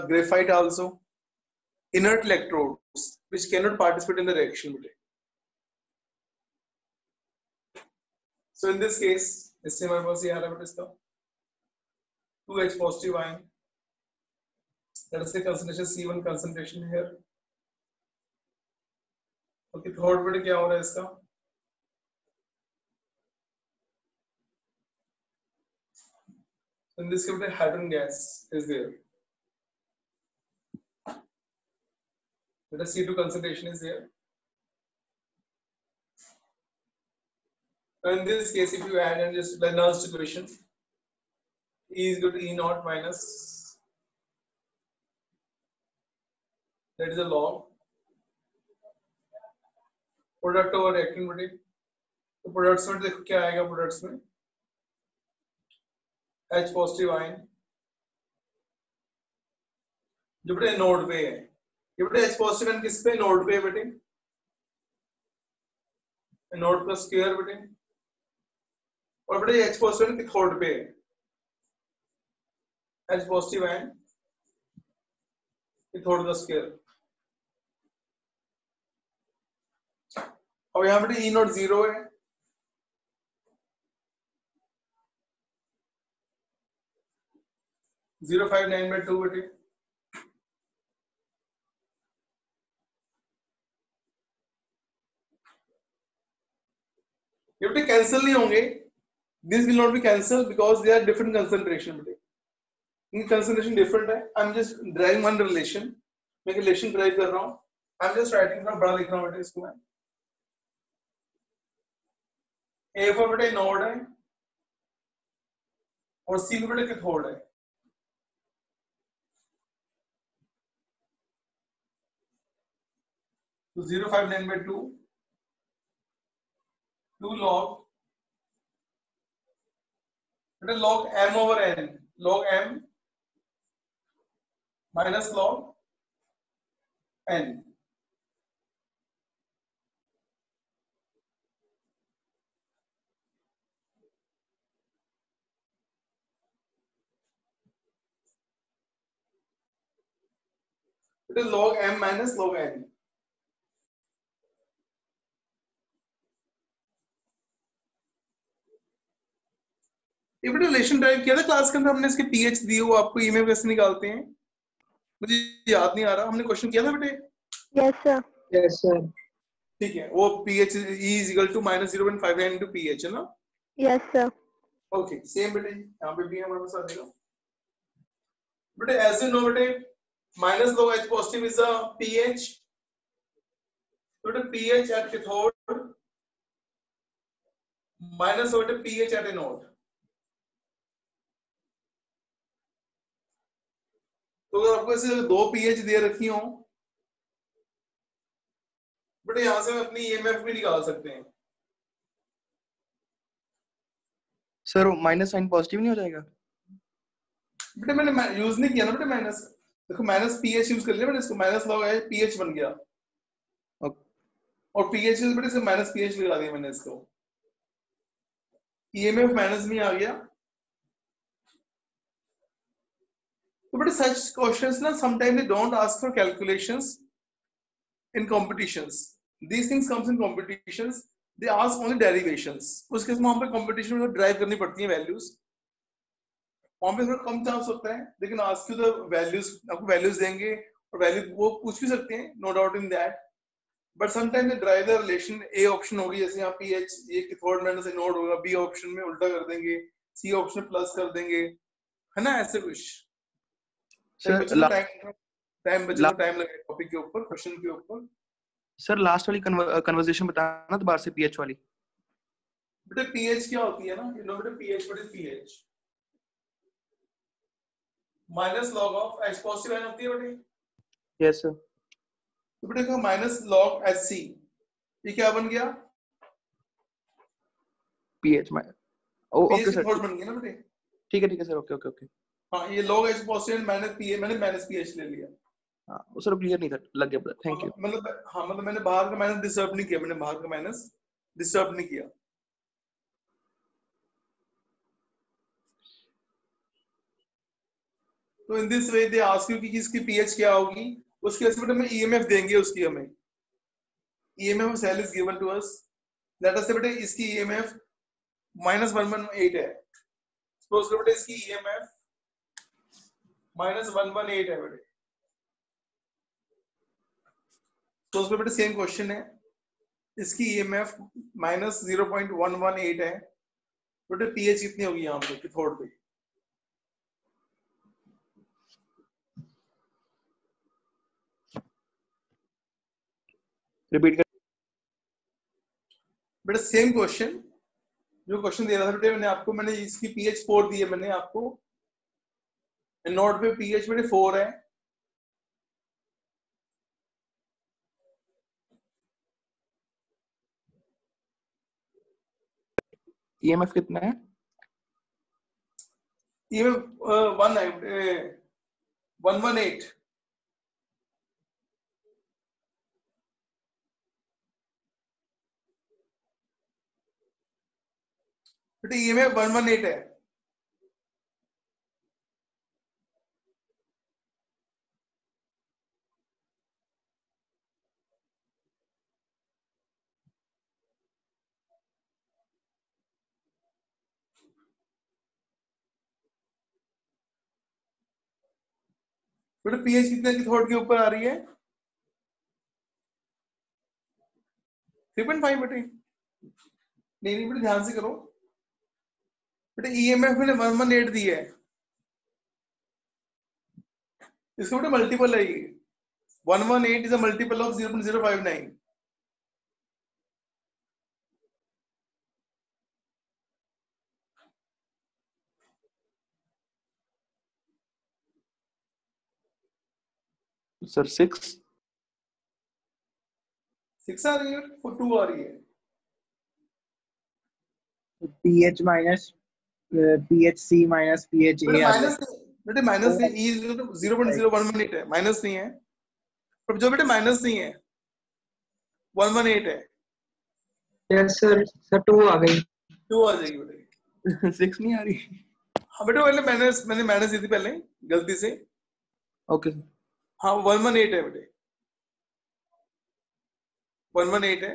graphite also, inert electrodes which cannot participate in the reaction bete। So in this case इससे हमारे पास ये आ रहा है बटे इसका 2H positive ion, that is the concentration C1 concentration here। okay, third bete क्या हो रहा है इसका? In this case hydrogen gas is there, the C2 concentration is there। In this case if you add and just the Nernst equation, E is equal to E naught minus, that is a log product over reactant bटे, तो products में देखो क्या आएगा, products में H positive ion जो बेटे node पे है, ये बेटे H पॉजिटिव आयन किस पे? नोड पे बेटे, नोड का स्क्वायर बेटे, और बेटे H पॉजिटिव आयन कैथोड पे है, H पॉजिटिव आयन कैथोड का स्क्वायर। और यहाँ बेटे E नॉट 0 है, जीरो 0.592 बेटे, ये बेटे कैंसिल नहीं होंगे, this will not be cancel because they are different concentration बेटे, इनकी कंसंट्रेशन डिफरेंट है। I am just driving one relation, मैं रिलेशन ड्राइव कर रहा हूँ, आई एम जस्ट राइटिंग, थोड़ा बड़ा लिख रहा हूँ बेटे इसको मैं। ए फॉर बेटे नोड है और सी बेटे कैथोड है। तो 0.592 2 log बेटा log m over n, log m minus log n, बेटा log m minus log n। ये बेटा रिलेशन ड्राइव किया था क्लास के अंदर हमने, इसके पीएच दिए वो आपको ईमेल कैसे निकालते हैं मुझे याद नहीं आ रहा, हमने क्वेश्चन किया था बेटे? Yes sir. Yes sir. ठीक है, वो pH E is equal to minus 0.59 into pH है ना? Yes sir. ओके सेम बेटे यहाँ पे भी हमारे पास आ जाएगा बेटे, ऐसे नो बेटे minus log H positive is the pH, बेटे pH at cathode minus बेटे pH at anode। तो अगर आपको ऐसे दो पीएच दे रखी हो बेटे, यहां से हम अपनी ईएमएफ भी निकाल सकते हैं। सर माइनस साइन पॉजिटिव नहीं हो जाएगा? बेटे मैंने यूज नहीं किया ना बेटे माइनस, देखो माइनस पीएच यूज कर लिया बेटे, इसको माइनस लॉग है पीएच बन गया, और पीएच बेटे से माइनस पीएच लगा दिया मैंने इसको, ईएमएफ माइनस में आ गया। तो बेटे सच क्वेश्चंस ना sometime they don't ask for calculations in competitions, these things comes in competitions, they ask only derivations. उसके वहां पे कंपटीशन में ड्राइव करनी पड़ती है वैल्यूज, वहां पे थोड़ा कम चांस होता है, लेकिन आस्क यू द वैल्यूज, आपको वैल्यूज देंगे और वैल्यू वो पूछ भी सकते हैं, no doubt in that. But sometime they drive the relation A option होगी जैसे यहाँ पीएच ये कैथोड माइनस एनोड होगा, बी ऑप्शन में उल्टा कर देंगे, सी ऑप्शन प्लस कर देंगे, है ना ऐसे कुछ। सर टाइम बचे तो टाइम लगे टॉपिक के ऊपर, क्वेश्चन के ऊपर। सर लास्ट वाली कन्वर्सेशन बताना दोबारा से पीएच वाली। बेटे पीएच क्या होती है ना, यू नो बेटे pH what is pH, minus log of H positive एन होती है बेटे। Yes sir. तो बेटे का माइनस लॉग एच सी, ये क्या बन गया, पीएच में ओके पीएच सर, कैथोड बन गया ना बेटे। ठीक है सर, ओके ओके ओके। हाँ ये लॉग एच पॉजिटिव माइनस पीए, मैंने माइनस पीएच ले लिया। हाँ वो सर क्लियर नहीं था, लग गया, थैंक यू। मतलब हाँ मतलब मैंने बाहर का माइनस डिस्टर्ब नहीं किया, मैंने बाहर का माइनस डिस्टर्ब नहीं किया। तो in this way they ask you कि इसकी पीएच क्या होगी, उसके वजह से हमें ईएमएफ देंगे, उसकी हमें EMF cell is given to us, let us say बेटे इसकी ईएमएफ -118 है, सपोज करो बेटे इसकी ईएमएफ -118 है बेटे। तो उसमें बेटे सेम क्वेश्चन है, इसकी ईएमएफ -0.118 है, बेटे पीएच कितनी होगी यहाँ पे कैथोड पे। रिपीट कर बेटा सेम क्वेश्चन, जो क्वेश्चन दे रहा था बेटे मैंने आपको, मैंने इसकी पीएच 4 दी है मैंने आपको, नोट पे पीएच बेटे 4 है, ईएमएफ कितना है, ये 1 है 118, बेटे ईएमएफ 118 है। बेटे पीएच कितने कैथोड के ऊपर आ रही है, 3.5 बेटे। नहीं नहीं बेटे ध्यान से करो, बेटे ईएमएफ मैंने 118 दी है, इसका बेटे मल्टीपल है ये, 118 is a multiple of 0.059। Sir 6 6 आ रही है, 2 आ रही है। पीएच माइनस पीएच सी माइनस पीएच बेटे ए आ माइनस, बेटे माइनस नहीं, ई 0.018 है, माइनस नहीं है, पर जो बेटे माइनस नहीं है 118 है, यस सर 2 आ गई। 2 आ जाएगी बेटे। 6 नहीं आ रही। हाँ बेटे मैंने माइनस दी थी पहले गलती से। ओके हाँ 118 है बेटे, 118 है।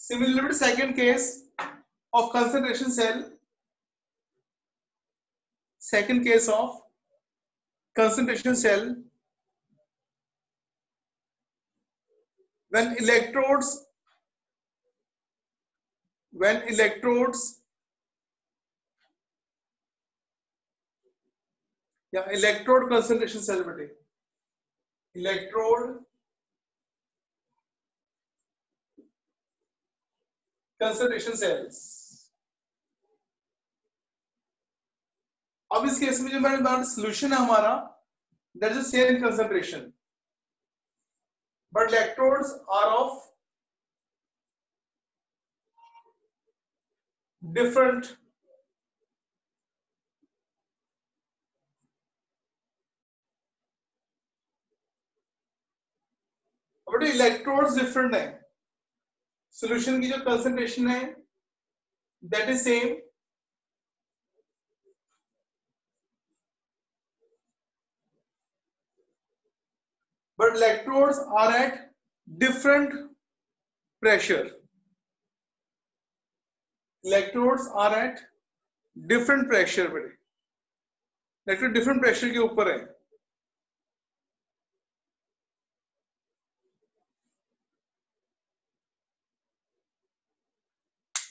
Similarly, second case of concentration cell, second case of concentration cell, when electrodes yeah, electrode concentration cell बेटे, electrode concentration cells। अब इस केस में जो मैंने बात सोल्यूशन है हमारा, that is same concentration, but electrodes are of different but electrodes different है, सॉल्यूशन की जो कंसंट्रेशन है that is same, but electrodes are at different pressure. Electrodes are at different pressure पे, इलेक्ट्रोड डिफरेंट प्रेशर के ऊपर है.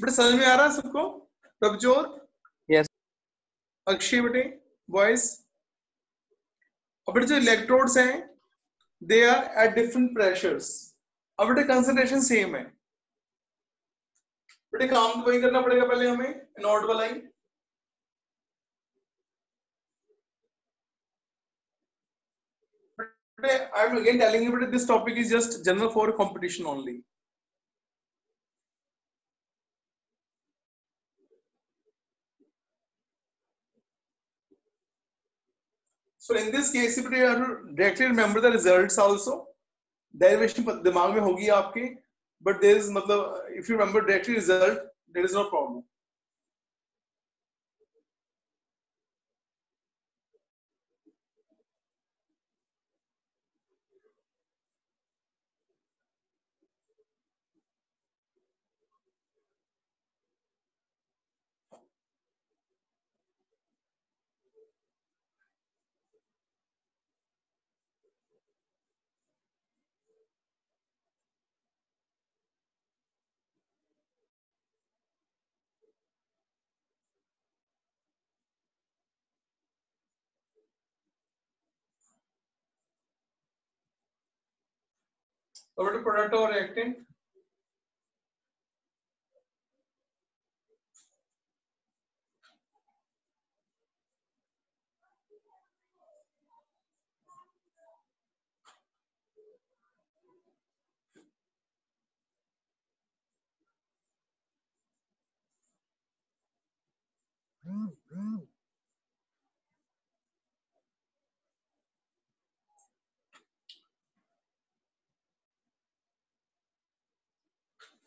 बेटे समझ में आ रहा है सबको? प्रभजोत, Yes. अक्षय बेटे, बॉयज. अब बेटे जो इलेक्ट्रोड्स हैं they are at different pressures. अब बेटे कंसंट्रेशन सेम है. बेटे काम तो वही करना पड़ेगा पहले हमें, एनोड वाला ही. I am again telling you that this topic is just general for competition only. So in this case, you have to directly remember the results also. Derivation दिमाग में होगी आपके, but there is मतलब if you remember directly result, there is no problem. Over to product or reactant.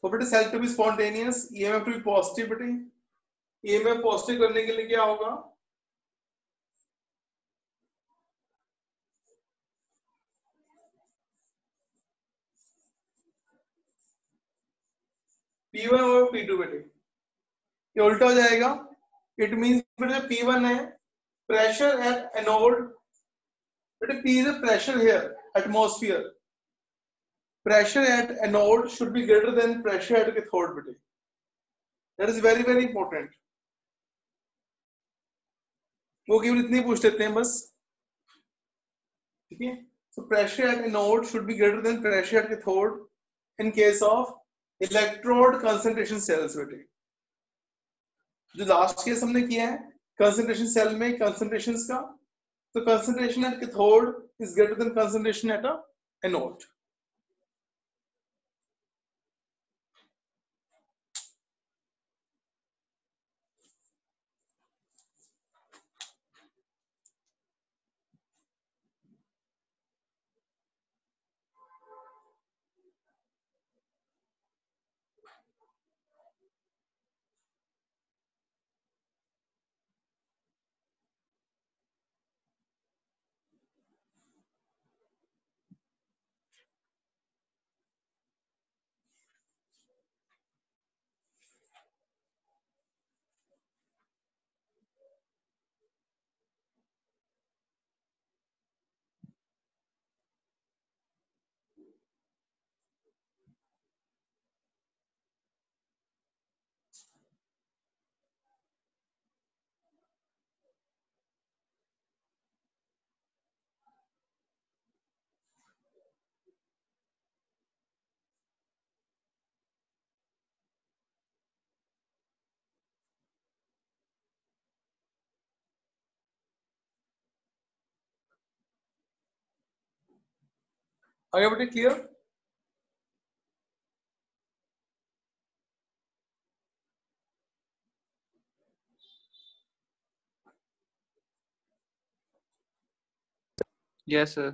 So बेटे cell to be spontaneous, EMF to be positive बेटे. EMF positive करने के लिए क्या होगा? P1 और P2 बेटे. ये उल्टा हो जाएगा. It means बेटे P1 है pressure at anode. बेटे P is a pressure here, atmosphere. Pressure at anode should be greater than pressure at cathode बेटे. That is very very important. वो केवल इतनी पूछ लेते हैं बस. ठीक है. So pressure at anode should be greater than pressure at cathode in case of electrode concentration cells बेटे. जो लास्ट केस हमने किया है कंसंट्रेशन सेल में कंसंट्रेशंस का, तो concentration at cathode is greater than concentration at a anode. आगे बेटे क्लियर? Yes, sir.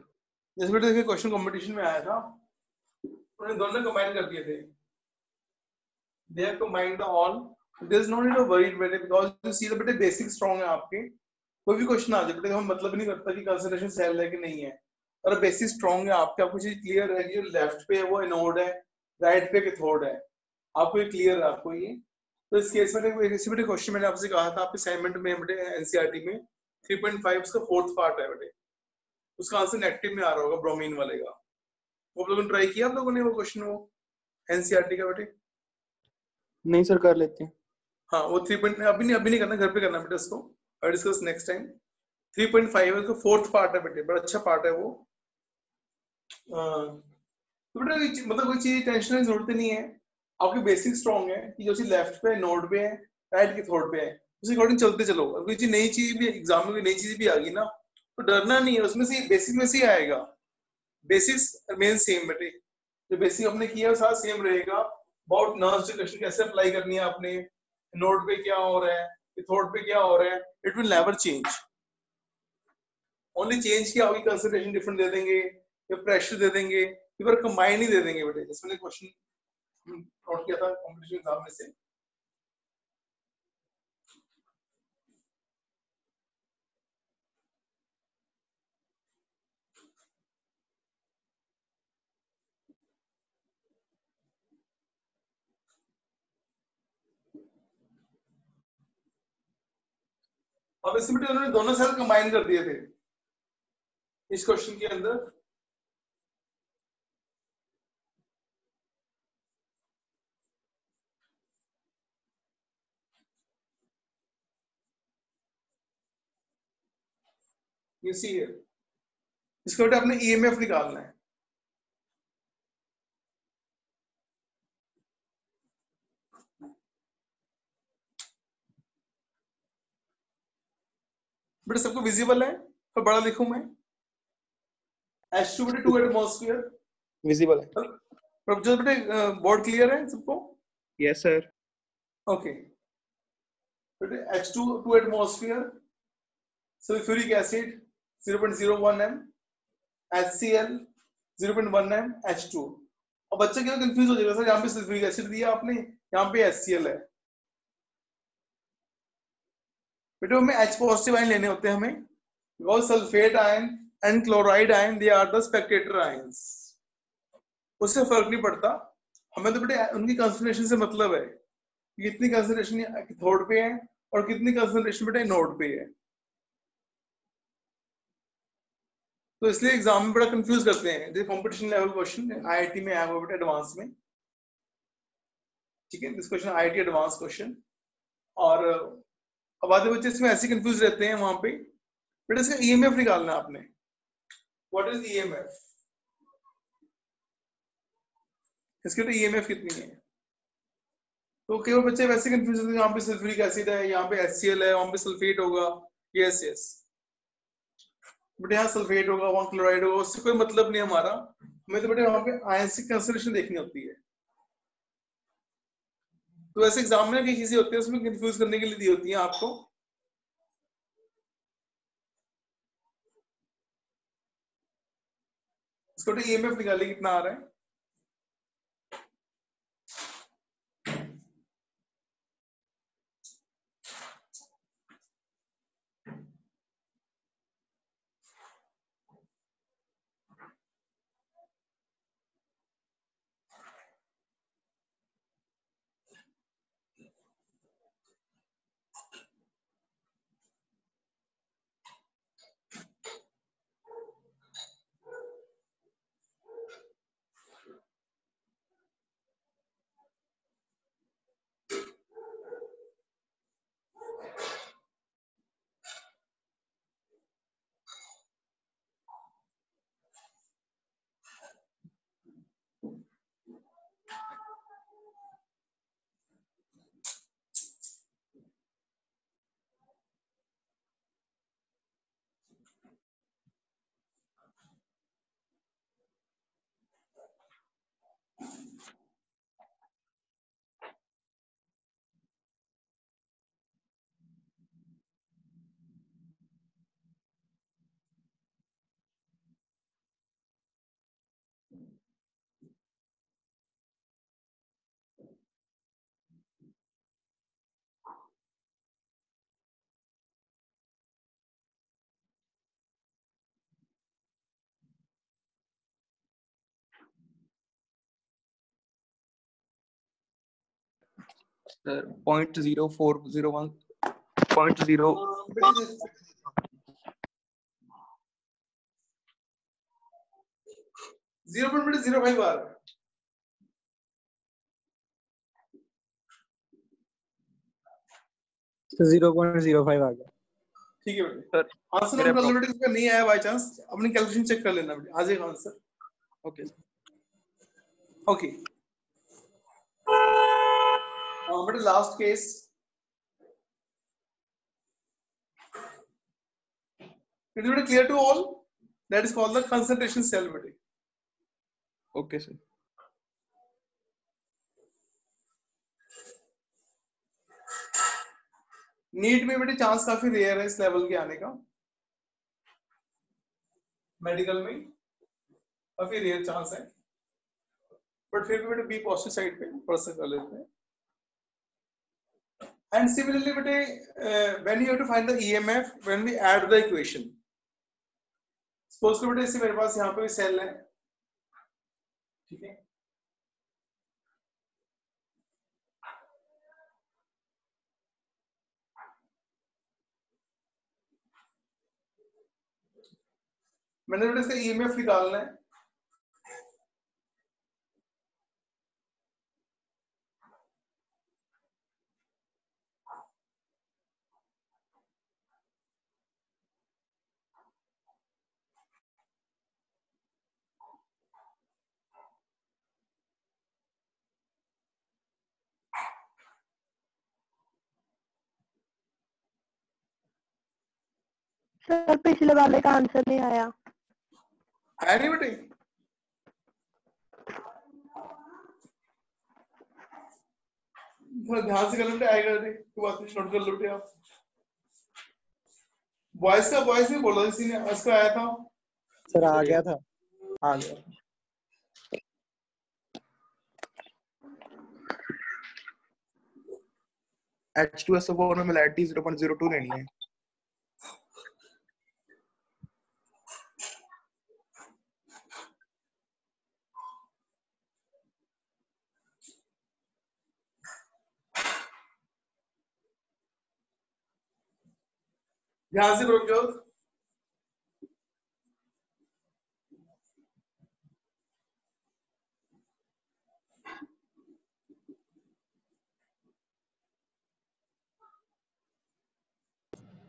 जैसे बेटे देखिए क्वेश्चन कंपटीशन में आया था, उन्होंने दोनों कंबाइन कर दिए थे. they have combined all. There is no need to worry बेटे, because you see the बेटे basic strong है आपके, कोई भी क्वेश्चन आ जाए बेटे हम मतलब नहीं करता कि कंसंट्रेशन सेल है कि नहीं है, और बेसिक स्ट्रांग है आपके, आपको चीज क्लियर है कि जो लेफ्ट पे है वो एनोड है, राइट पे कैथोड है, आपको ये क्लियर है आपको ये। तो इस केस में इसी बेटे क्वेश्चन मैंने आपसे कहा था आपके असाइनमेंट में बेटे एनसीईआरटी में 3.5 उसका फोर्थ पार्ट है बेटे, उसका आंसर नेगेटिव में आ रहा होगा ब्रोमीन वाले का। वो लोगों ने ट्राई किया आप लोगों ने वो क्वेश्चन वो एनसीईआरटी का बेटे? नहीं सर, कर लेते हैं। हाँ वो 3. अभी नहीं करना, घर पे करना बेटा इसको, और डिस्कस नेक्स्ट टाइम। 3.5 है, फोर्थ पार्ट है बेटे, बड़ा अच्छा पार्ट है वो। तो बेटा मतलब कोई चीज टेंशन की जरूरत नहीं है, आपकी बेसिक स्ट्रॉन्ग है कि जो चीज लेफ्ट पे नोड पे है, राइट के थर्ड पे है, उसी अकॉर्डिंग चलते चलो। अगर कोई चीज नई चीज भी एग्जाम में कोई नई चीज भी आ गई ना, तो डरना नहीं है, उसमें से बेसिक में से ही आएगा। बेसिक्स रिमेन सेम बेटे, जो बेसिक आपने किया है सारा सेम रहेगा। अबाउट नर्व्स डिटेक्शन कैसे अप्लाई करनी है आपने, नोड पे क्या हो रहा है, थर्ड पे क्या हो रहा है, it will never change. Only change क्या होगी, कंसंट्रेशन डिफरेंट दे देंगे या प्रेशर दे देंगे, फिर कंबाइन ही दे देंगे बेटे। जिसमें क्वेश्चन नोट किया था कॉम्पिटिशन एग्जाम में से। अब इसमें बेटे उन्होंने दोनों सेल कंबाइन कर दिए थे इस क्वेश्चन के अंदर। You see here, इसको बेटा आपने ईएमएफ निकालना है। बेटा सबको विजिबल है तो बड़ा लिखूं मैं? H2 बेटे 2 एटमॉस्फेयर विजिबल है। प्रोफेसर बेटे बोर्ड क्लियर है सबको? Yes sir. ओके बेटे H2 2 atmosphere, sulphuric acid 0.01 m, HCl 0.1 m, H2। अब बच्चा क्या कंफ्यूज हो जाएगा, सर यहाँ पे सल्फ्यूरिक एसिड दिया आपने, यहाँ पे HCl है। बेटे हमें H पॉजिटिव आयन लेने होते हैं हमें, because sulphate ion and chloride ion they are the spectator ions, उससे फर्क नहीं पड़ता हमें। तो बेटे उनकी कंसंट्रेशन से मतलब है कि कितनी कंसंट्रेशन थर्ड पे है और कितनी कंसंट्रेशन बेटे नोड पे है। तो इसलिए एग्जाम में बड़ा कंफ्यूज करते हैं। जो कंपटीशन लेवल क्वेश्चन आईआईटी में आया हुआ बेटा एडवांस में, ठीक है, this question IIT advance question. और अब आधे बच्चे इसमें ऐसे कंफ्यूज रहते हैं वहां पे। बेटा इसका ईएमएफ निकालना है आपने। What is EMF? इसके तो ईएमएफ कितनी है? तो केवल बच्चे वैसे कंफ्यूज होते हैं, यहाँ पे सल्फ्यूरिक एसिड है, यहाँ पे HCl है, वहां पे सल्फेट होगा। यस यस बेटे यहाँ सल्फेट होगा, वहां क्लोराइड होगा, उससे कोई मतलब नहीं हमारा। हमें तो बेटे वहां पे आयन की कंसंट्रेशन देखनी होती है। तो ऐसे एग्जाम में कई चीजें होती है उसमें कंफ्यूज करने के लिए दी होती है आपको। इसको तो ईएमएफ निकालिए कितना आ रहा है। सर 0.0401 0.0 0.05 आ रहा है। तो 0.05 आ गया। ठीक है बेटे, सर आंसर मेरा नंबर प्रोबेबिलिटी का नहीं आया बाय चांस, अपनी कैलकुलेशन चेक कर लेना बेटे, आ जाएगा आंसर। ओके ओके बेटे last case, it is clear to all, that is called the concentration cell बेटे। Okay sir. नीट में बेटे चांस काफी रेयर है इस लेवल के आने का, मेडिकल में काफी रेयर चांस है, बट फिर भी बेटे बी पॉजिटिव साइड पे प्रोसेस कर लेते हैं। एंड सिमिलरली बेटे when you have to find the EMF when we add the equation, suppose करो बेटे इसे मेरे पास यहाँ पे सेल है, ठीक है, मैंने बेटे इसका ईएमएफ निकालना है। सर पिछले वाले का आंसर नहीं आया। आया नहीं बेटे, थोड़ा ध्यान से कर लो बेटे, आएगा बेटे, कोई बात नहीं, नोट कर लो बेटे आप। वॉइस का वॉइस नहीं बोला किसी ने, उसका आया था सर आ गया था, आ गया। H2SO4 में मोलैरिटी 0.02 लेनी है। ध्यान से करो जो,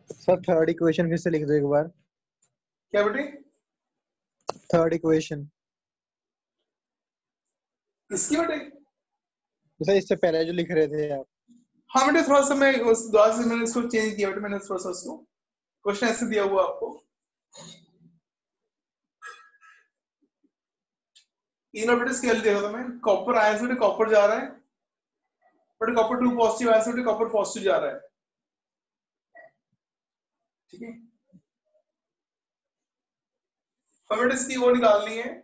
सर थर्ड इक्वेशन फिर से लिख दो एक बार। क्या बेटे, थर्ड इक्वेशन इसकी बेटे, सर इससे पहले जो लिख रहे थे आप। हाँ बेटे थोड़ा सा मैं उस द्वारा से मैंने इसको चेंज किया बेटे, मैंने थोड़ा सा उसको क्वेश्चन ऐसे दिया हुआ आपको, तीनों बेटे स्केल दे रहा था मैं, कॉपर आया से बेटे कॉपर जा रहा है बेटे, कॉपर 2 पॉजिटिव आया से बेटे कॉपर पॉजिटिव जा रहा है, ठीक है। हमें बेटे इसकी वो निकालनी है,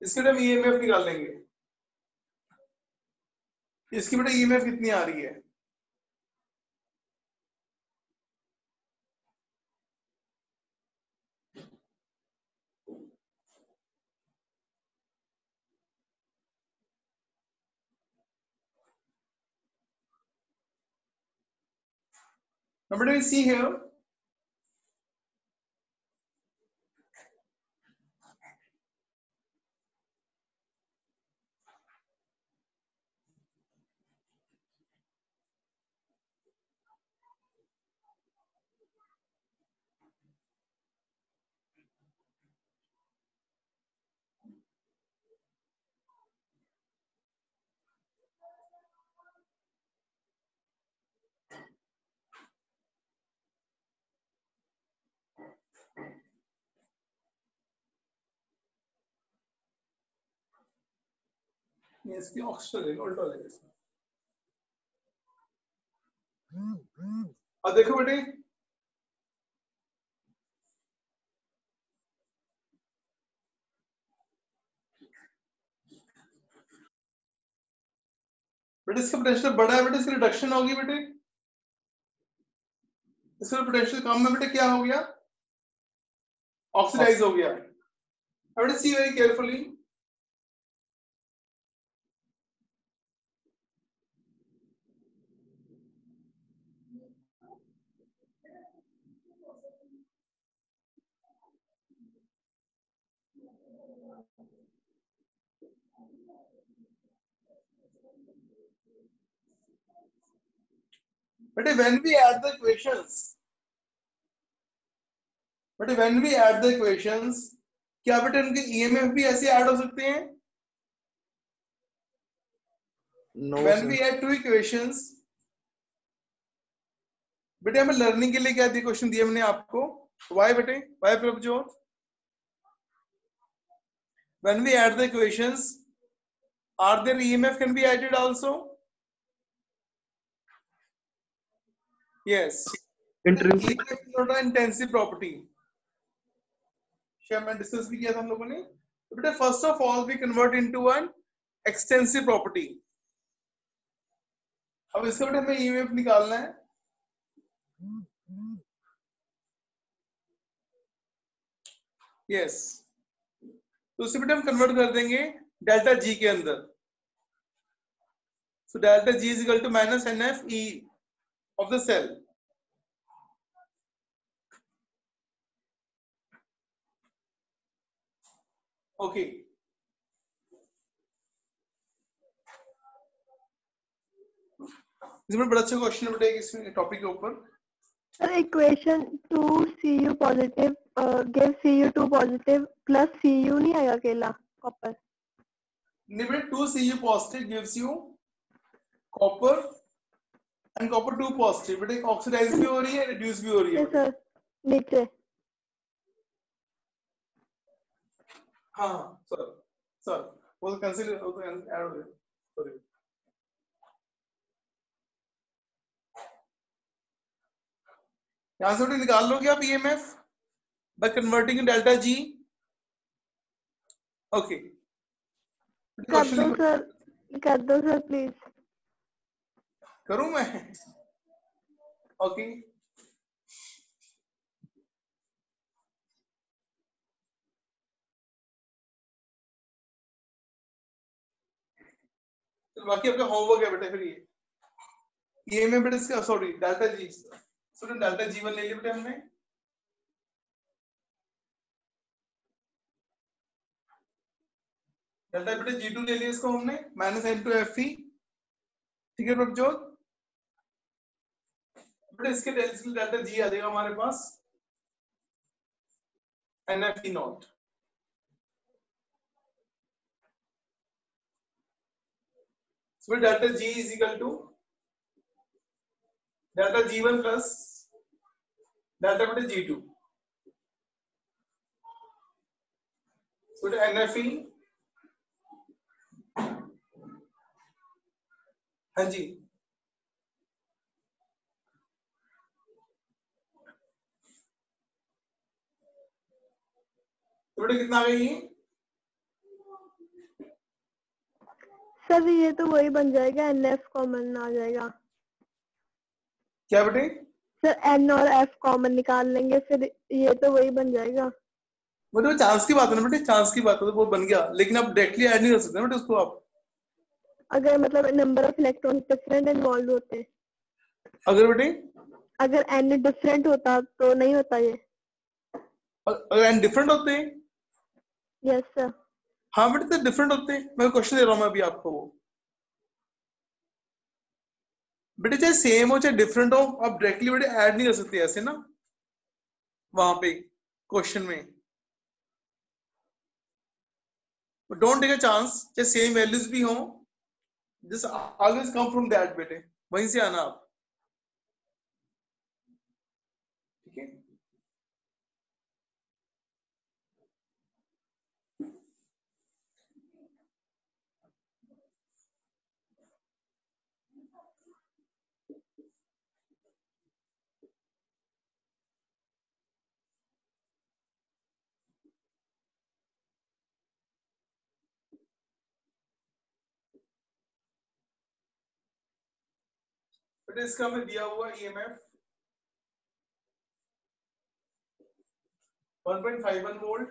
इसके लिए हम ईएमएफ निकाल लेंगे, इसकी बेटा ईएमएफ कितनी आ रही है, now better we see here, इसकी ऑक्सीजन उल्टा हो जाएगा, अब देखो बेटे बेटे इसका पोटेंशियल बड़ा है बेटे, इसकी रिडक्शन होगी बेटे, इसका पोटेंशियल कम है बेटे, क्या हो गया, ऑक्सीडाइज हो गया. I want to see very carefully. But when we add the equations, क्या बेटे उनके EMF भी ऐसे ऐड हो सकते हैं? No, When sir. we add two equations, बेटे हमें लर्निंग के लिए क्या दिया क्वेश्चन दिया हमने आपको? Why बेटे? Why Prabhjot? When we add the equations, are there EMF can be added also? Yes. Intrinsic. EMF is not an intensive property. शायद मैं डिस्कस भी किया था हम लोगों ने. तो बेटा first of all we convert into an extensive property. अब इसका बेटा हमें ईएमएफ निकालना है. यस. तो उसे बेटा हम कन्वर्ट कर देंगे डेल्टा जी के अंदर. So delta G is equal to minus N F E of the cell. Okay. इसमें बड़ा अच्छा क्वेश्चन बेटा इसमें टॉपिक के ऊपर. सर equation 2Cu positive give Cu2 positive plus Cu नहीं आएगा अकेला कॉपर. नहीं बेटा 2Cu positive gives you copper and copper 2 positive. बेटा ऑक्सीडाइज भी हो रही है, रिड्यूस भी हो रही है. सर नीचे. हाँ सर. सर वो तो कैंसिल हो तो ऐड हो गया. सॉरी. यहां से निकाल लोगे आप EMF by converting delta G. Okay. कर दो सर प्लीज. करूं मैं? ओके. तो बाकी आपका होमवर्क है बेटा. फिर ये में बेटा इसका sorry delta G. Student delta G1 ले लिया बेटा हमने. डेल्टा बेटा जी2 ले लिया इसको हमने माइनस n2 Fe. ठीक है प्रभजोत. बेटा इसके डेल्टा जी आ जाएगा हमारे पास NFE not. So delta G is equal to delta G1 plus delta beta G2. So NFE. हाँ जी. तो बेटा कितना आ गई ये? सर ये तो वही बन जाएगा. NF कॉमन आ जाएगा. क्या बेटे? सर N और F कॉमन निकाल लेंगे फिर ये तो वही बन जाएगा. वो तो चांस की बात है ना बेटे. चांस की बात है तो वो बन गया. लेकिन आप डायरेक्टली ऐड नहीं कर सकते बेटे उसको आप. अगर मतलब number of electrons different involve होते. अगर बेटे अगर N डिफरेंट होता तो नहीं होता ये. अगर एन डिफरेंट होते हैं. Yes sir. हाँ बेटे तो डिफरेंट होते हैं. मैं क्वेश्चन दे रहा हूँ मैं अभी आपको. वो बेटे चाहे सेम हो चाहे डिफरेंट हो आप डायरेक्टली बेटे ऐड नहीं कर सकते ऐसे ना वहां पे क्वेश्चन में. Don't take a chance. चाहे सेम वैल्यूज भी हो just always come from that बेटे. वहीं से आना आप. ठीक है. बेटे इसका हमें दिया हुआ ईएमएफ 1.51 volt,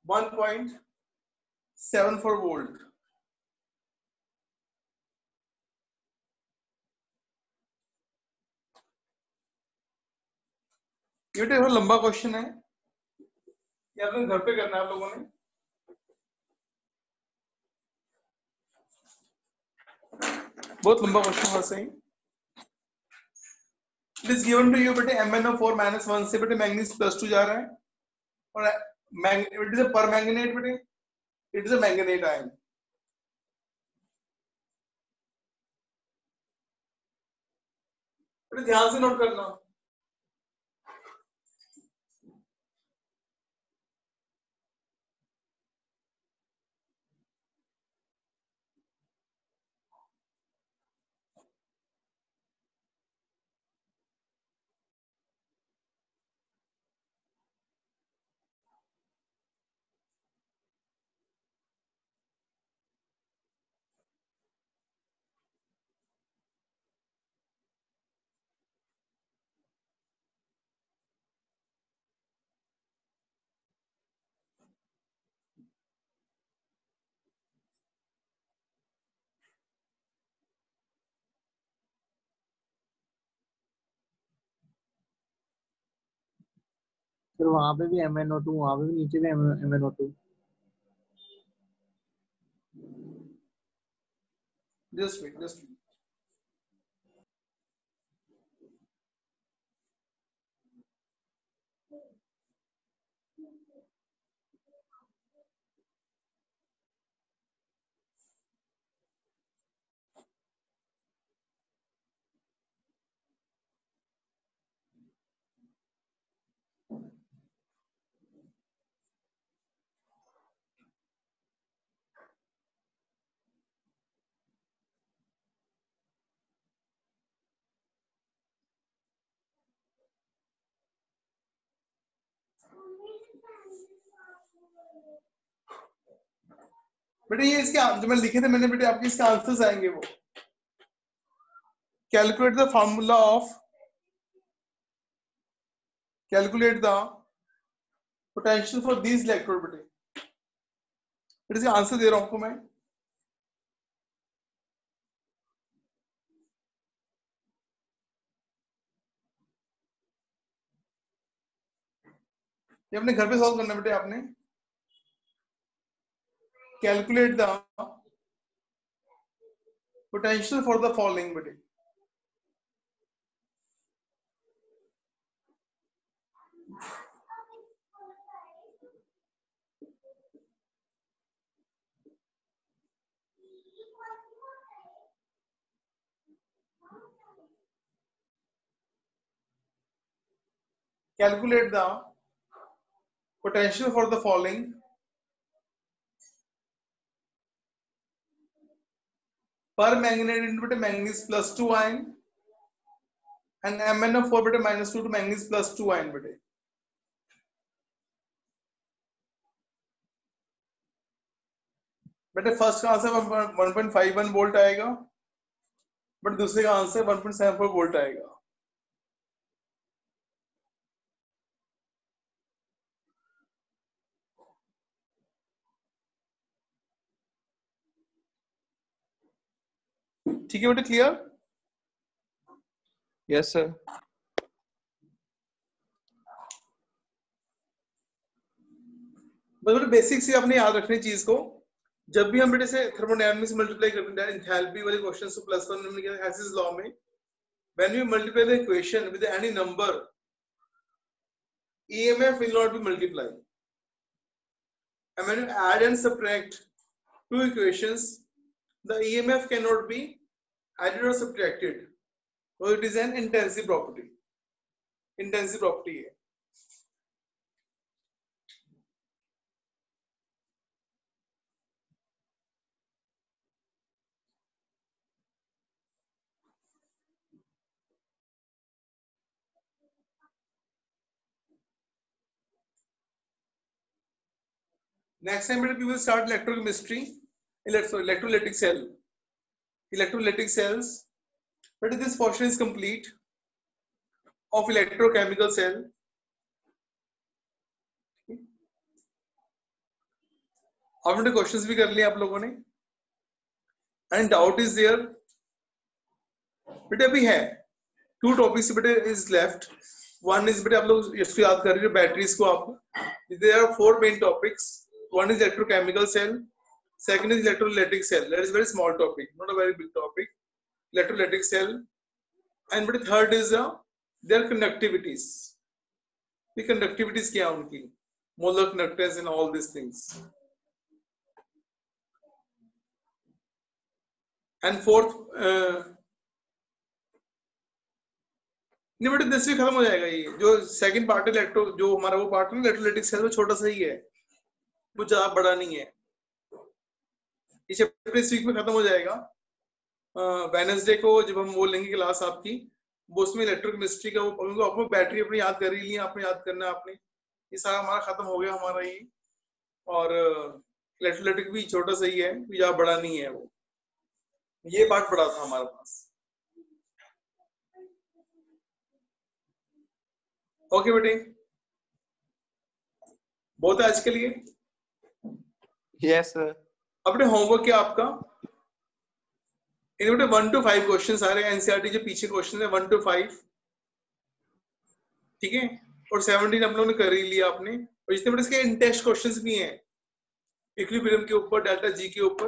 1.74 volt. ये तो लंबा क्वेश्चन है, ये आपने घर पे करना है आप लोगों ने। बहुत लंबा क्वेश्चन है सही। It is given to you बेटे MnO4 -1 से बेटे मैंगनीज +2 जा रहा है और इट इज अ परमैंगनेट बेटे, it is a manganate ion. बेटे ध्यान से नोट करना। फिर वहां पे भी MnO2, वहां पे भी नीचे भी MnO2। Just wait, just wait. बेटे ये इसके जो मैं लिखे थे मैंने बेटे आपके इसके आंसर्स आएंगे वो। Calculate the formula of, calculate the potential for these electrode बेटे। बेटे इसका आंसर दे रहा हूं आपको मैं। ये अपने घर पे सॉल्व करना बेटे आपने। Calculate the potential for the following बेटे। Calculate the potential for the following: permanganate into manganese +2 ion and MnO4 beta -2 to manganese +2 ion बेटे। बेटे फर्स्ट का आंसर 1.51 वोल्ट आएगा, बट दूसरे का आंसर 1.74 वोल्ट आएगा। ठीक है बेटे, क्लियर? Yes sir. बस बेटे बेसिक से आपने याद रखनी चीज को। जब भी हम बेटे से थर्मोडायनामिक्स से मल्टीप्लाई करते हैं एंथैल्पी वाले क्वेश्चंस को +1 हमने किया हैसेस लॉ में, when you multiply the equation with any number, EMF will not be multiplied, and when you add and subtract two equations, the EMF cannot be added or subtracted, so it is an intensive property। intensive property है। Next time we will start electrochemistry, electrolytic cell, electrolytic cells. But this portion is complete. of electrochemical cell. आपने questions भी कर लिए आप लोगों ने, and doubt is there बेटे? अभी है 2 टॉपिक्स बेटे इज लेफ्ट. वन इज बेटे आप लोग इसको याद कर रहे हो बैटरीज को. आप there are 4 main topics. One is electrochemical cell, second is electrolytic cell. That is very small topic, not a very big topic. Electrolytic cell. And but third is their conductivities. The conductivities क्या उनकी, molar conductance and all these things. And fourth नहीं बेटे 10वीं खत्म हो जाएगा. ये जो सेकंड पार्ट है इलेक्ट्रो, जो हमारा वो पार्ट है इलेक्ट्रोलाइटिक सेल, वो छोटा सा ही है, वो ज्यादा बड़ा नहीं है. ये चैप्टर इस वीक में खत्म हो जाएगा. वेडनेसडे को जब हम वो लेंगे क्लास आपकी, वो उसमें इलेक्ट्रोकेमिस्ट्री का वो आपको बैटरी अपनी याद कर ही ली, आपने याद करना है आपने. ये सारा हमारा खत्म हो गया हमारा ये. और इलेक्ट्रोलाइटिक भी छोटा सा ही है, ज्यादा बड़ा नहीं है वो. ये पार्ट बड़ा था हमारे पास. ओके बेटे, बहुत है आज के लिए. Yes sir. अपने होमवर्क क्या आपका, इनमें 1 to 5 क्वेश्चन आ रहे हैं. एनसीईआरटी जो पीछे क्वेश्चन है 1 to 5, ठीक है. और 17 हम लोगों ने कर ही लिया आपने. और जितने बड़े इसके इन टेक्स्ट क्वेश्चंस भी हैं, इक्विलिब्रियम के ऊपर, डेल्टा जी के ऊपर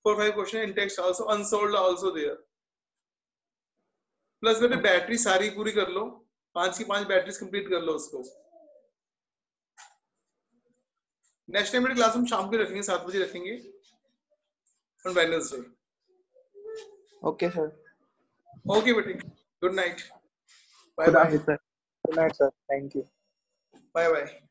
4-5 question in text also, unsolved also there. Plus बेटे बैटरी सारी पूरी कर लो, 5 की 5 बैटरीज कंप्लीट कर लो उसको. नेक्स्ट टाइम मेरी क्लास हम शाम को रखेंगे, 7 बजे रखेंगे on Wednesday. Okay sir. Okay बेटे, good night. Bye bye. Good night sir. Thank you. Bye bye.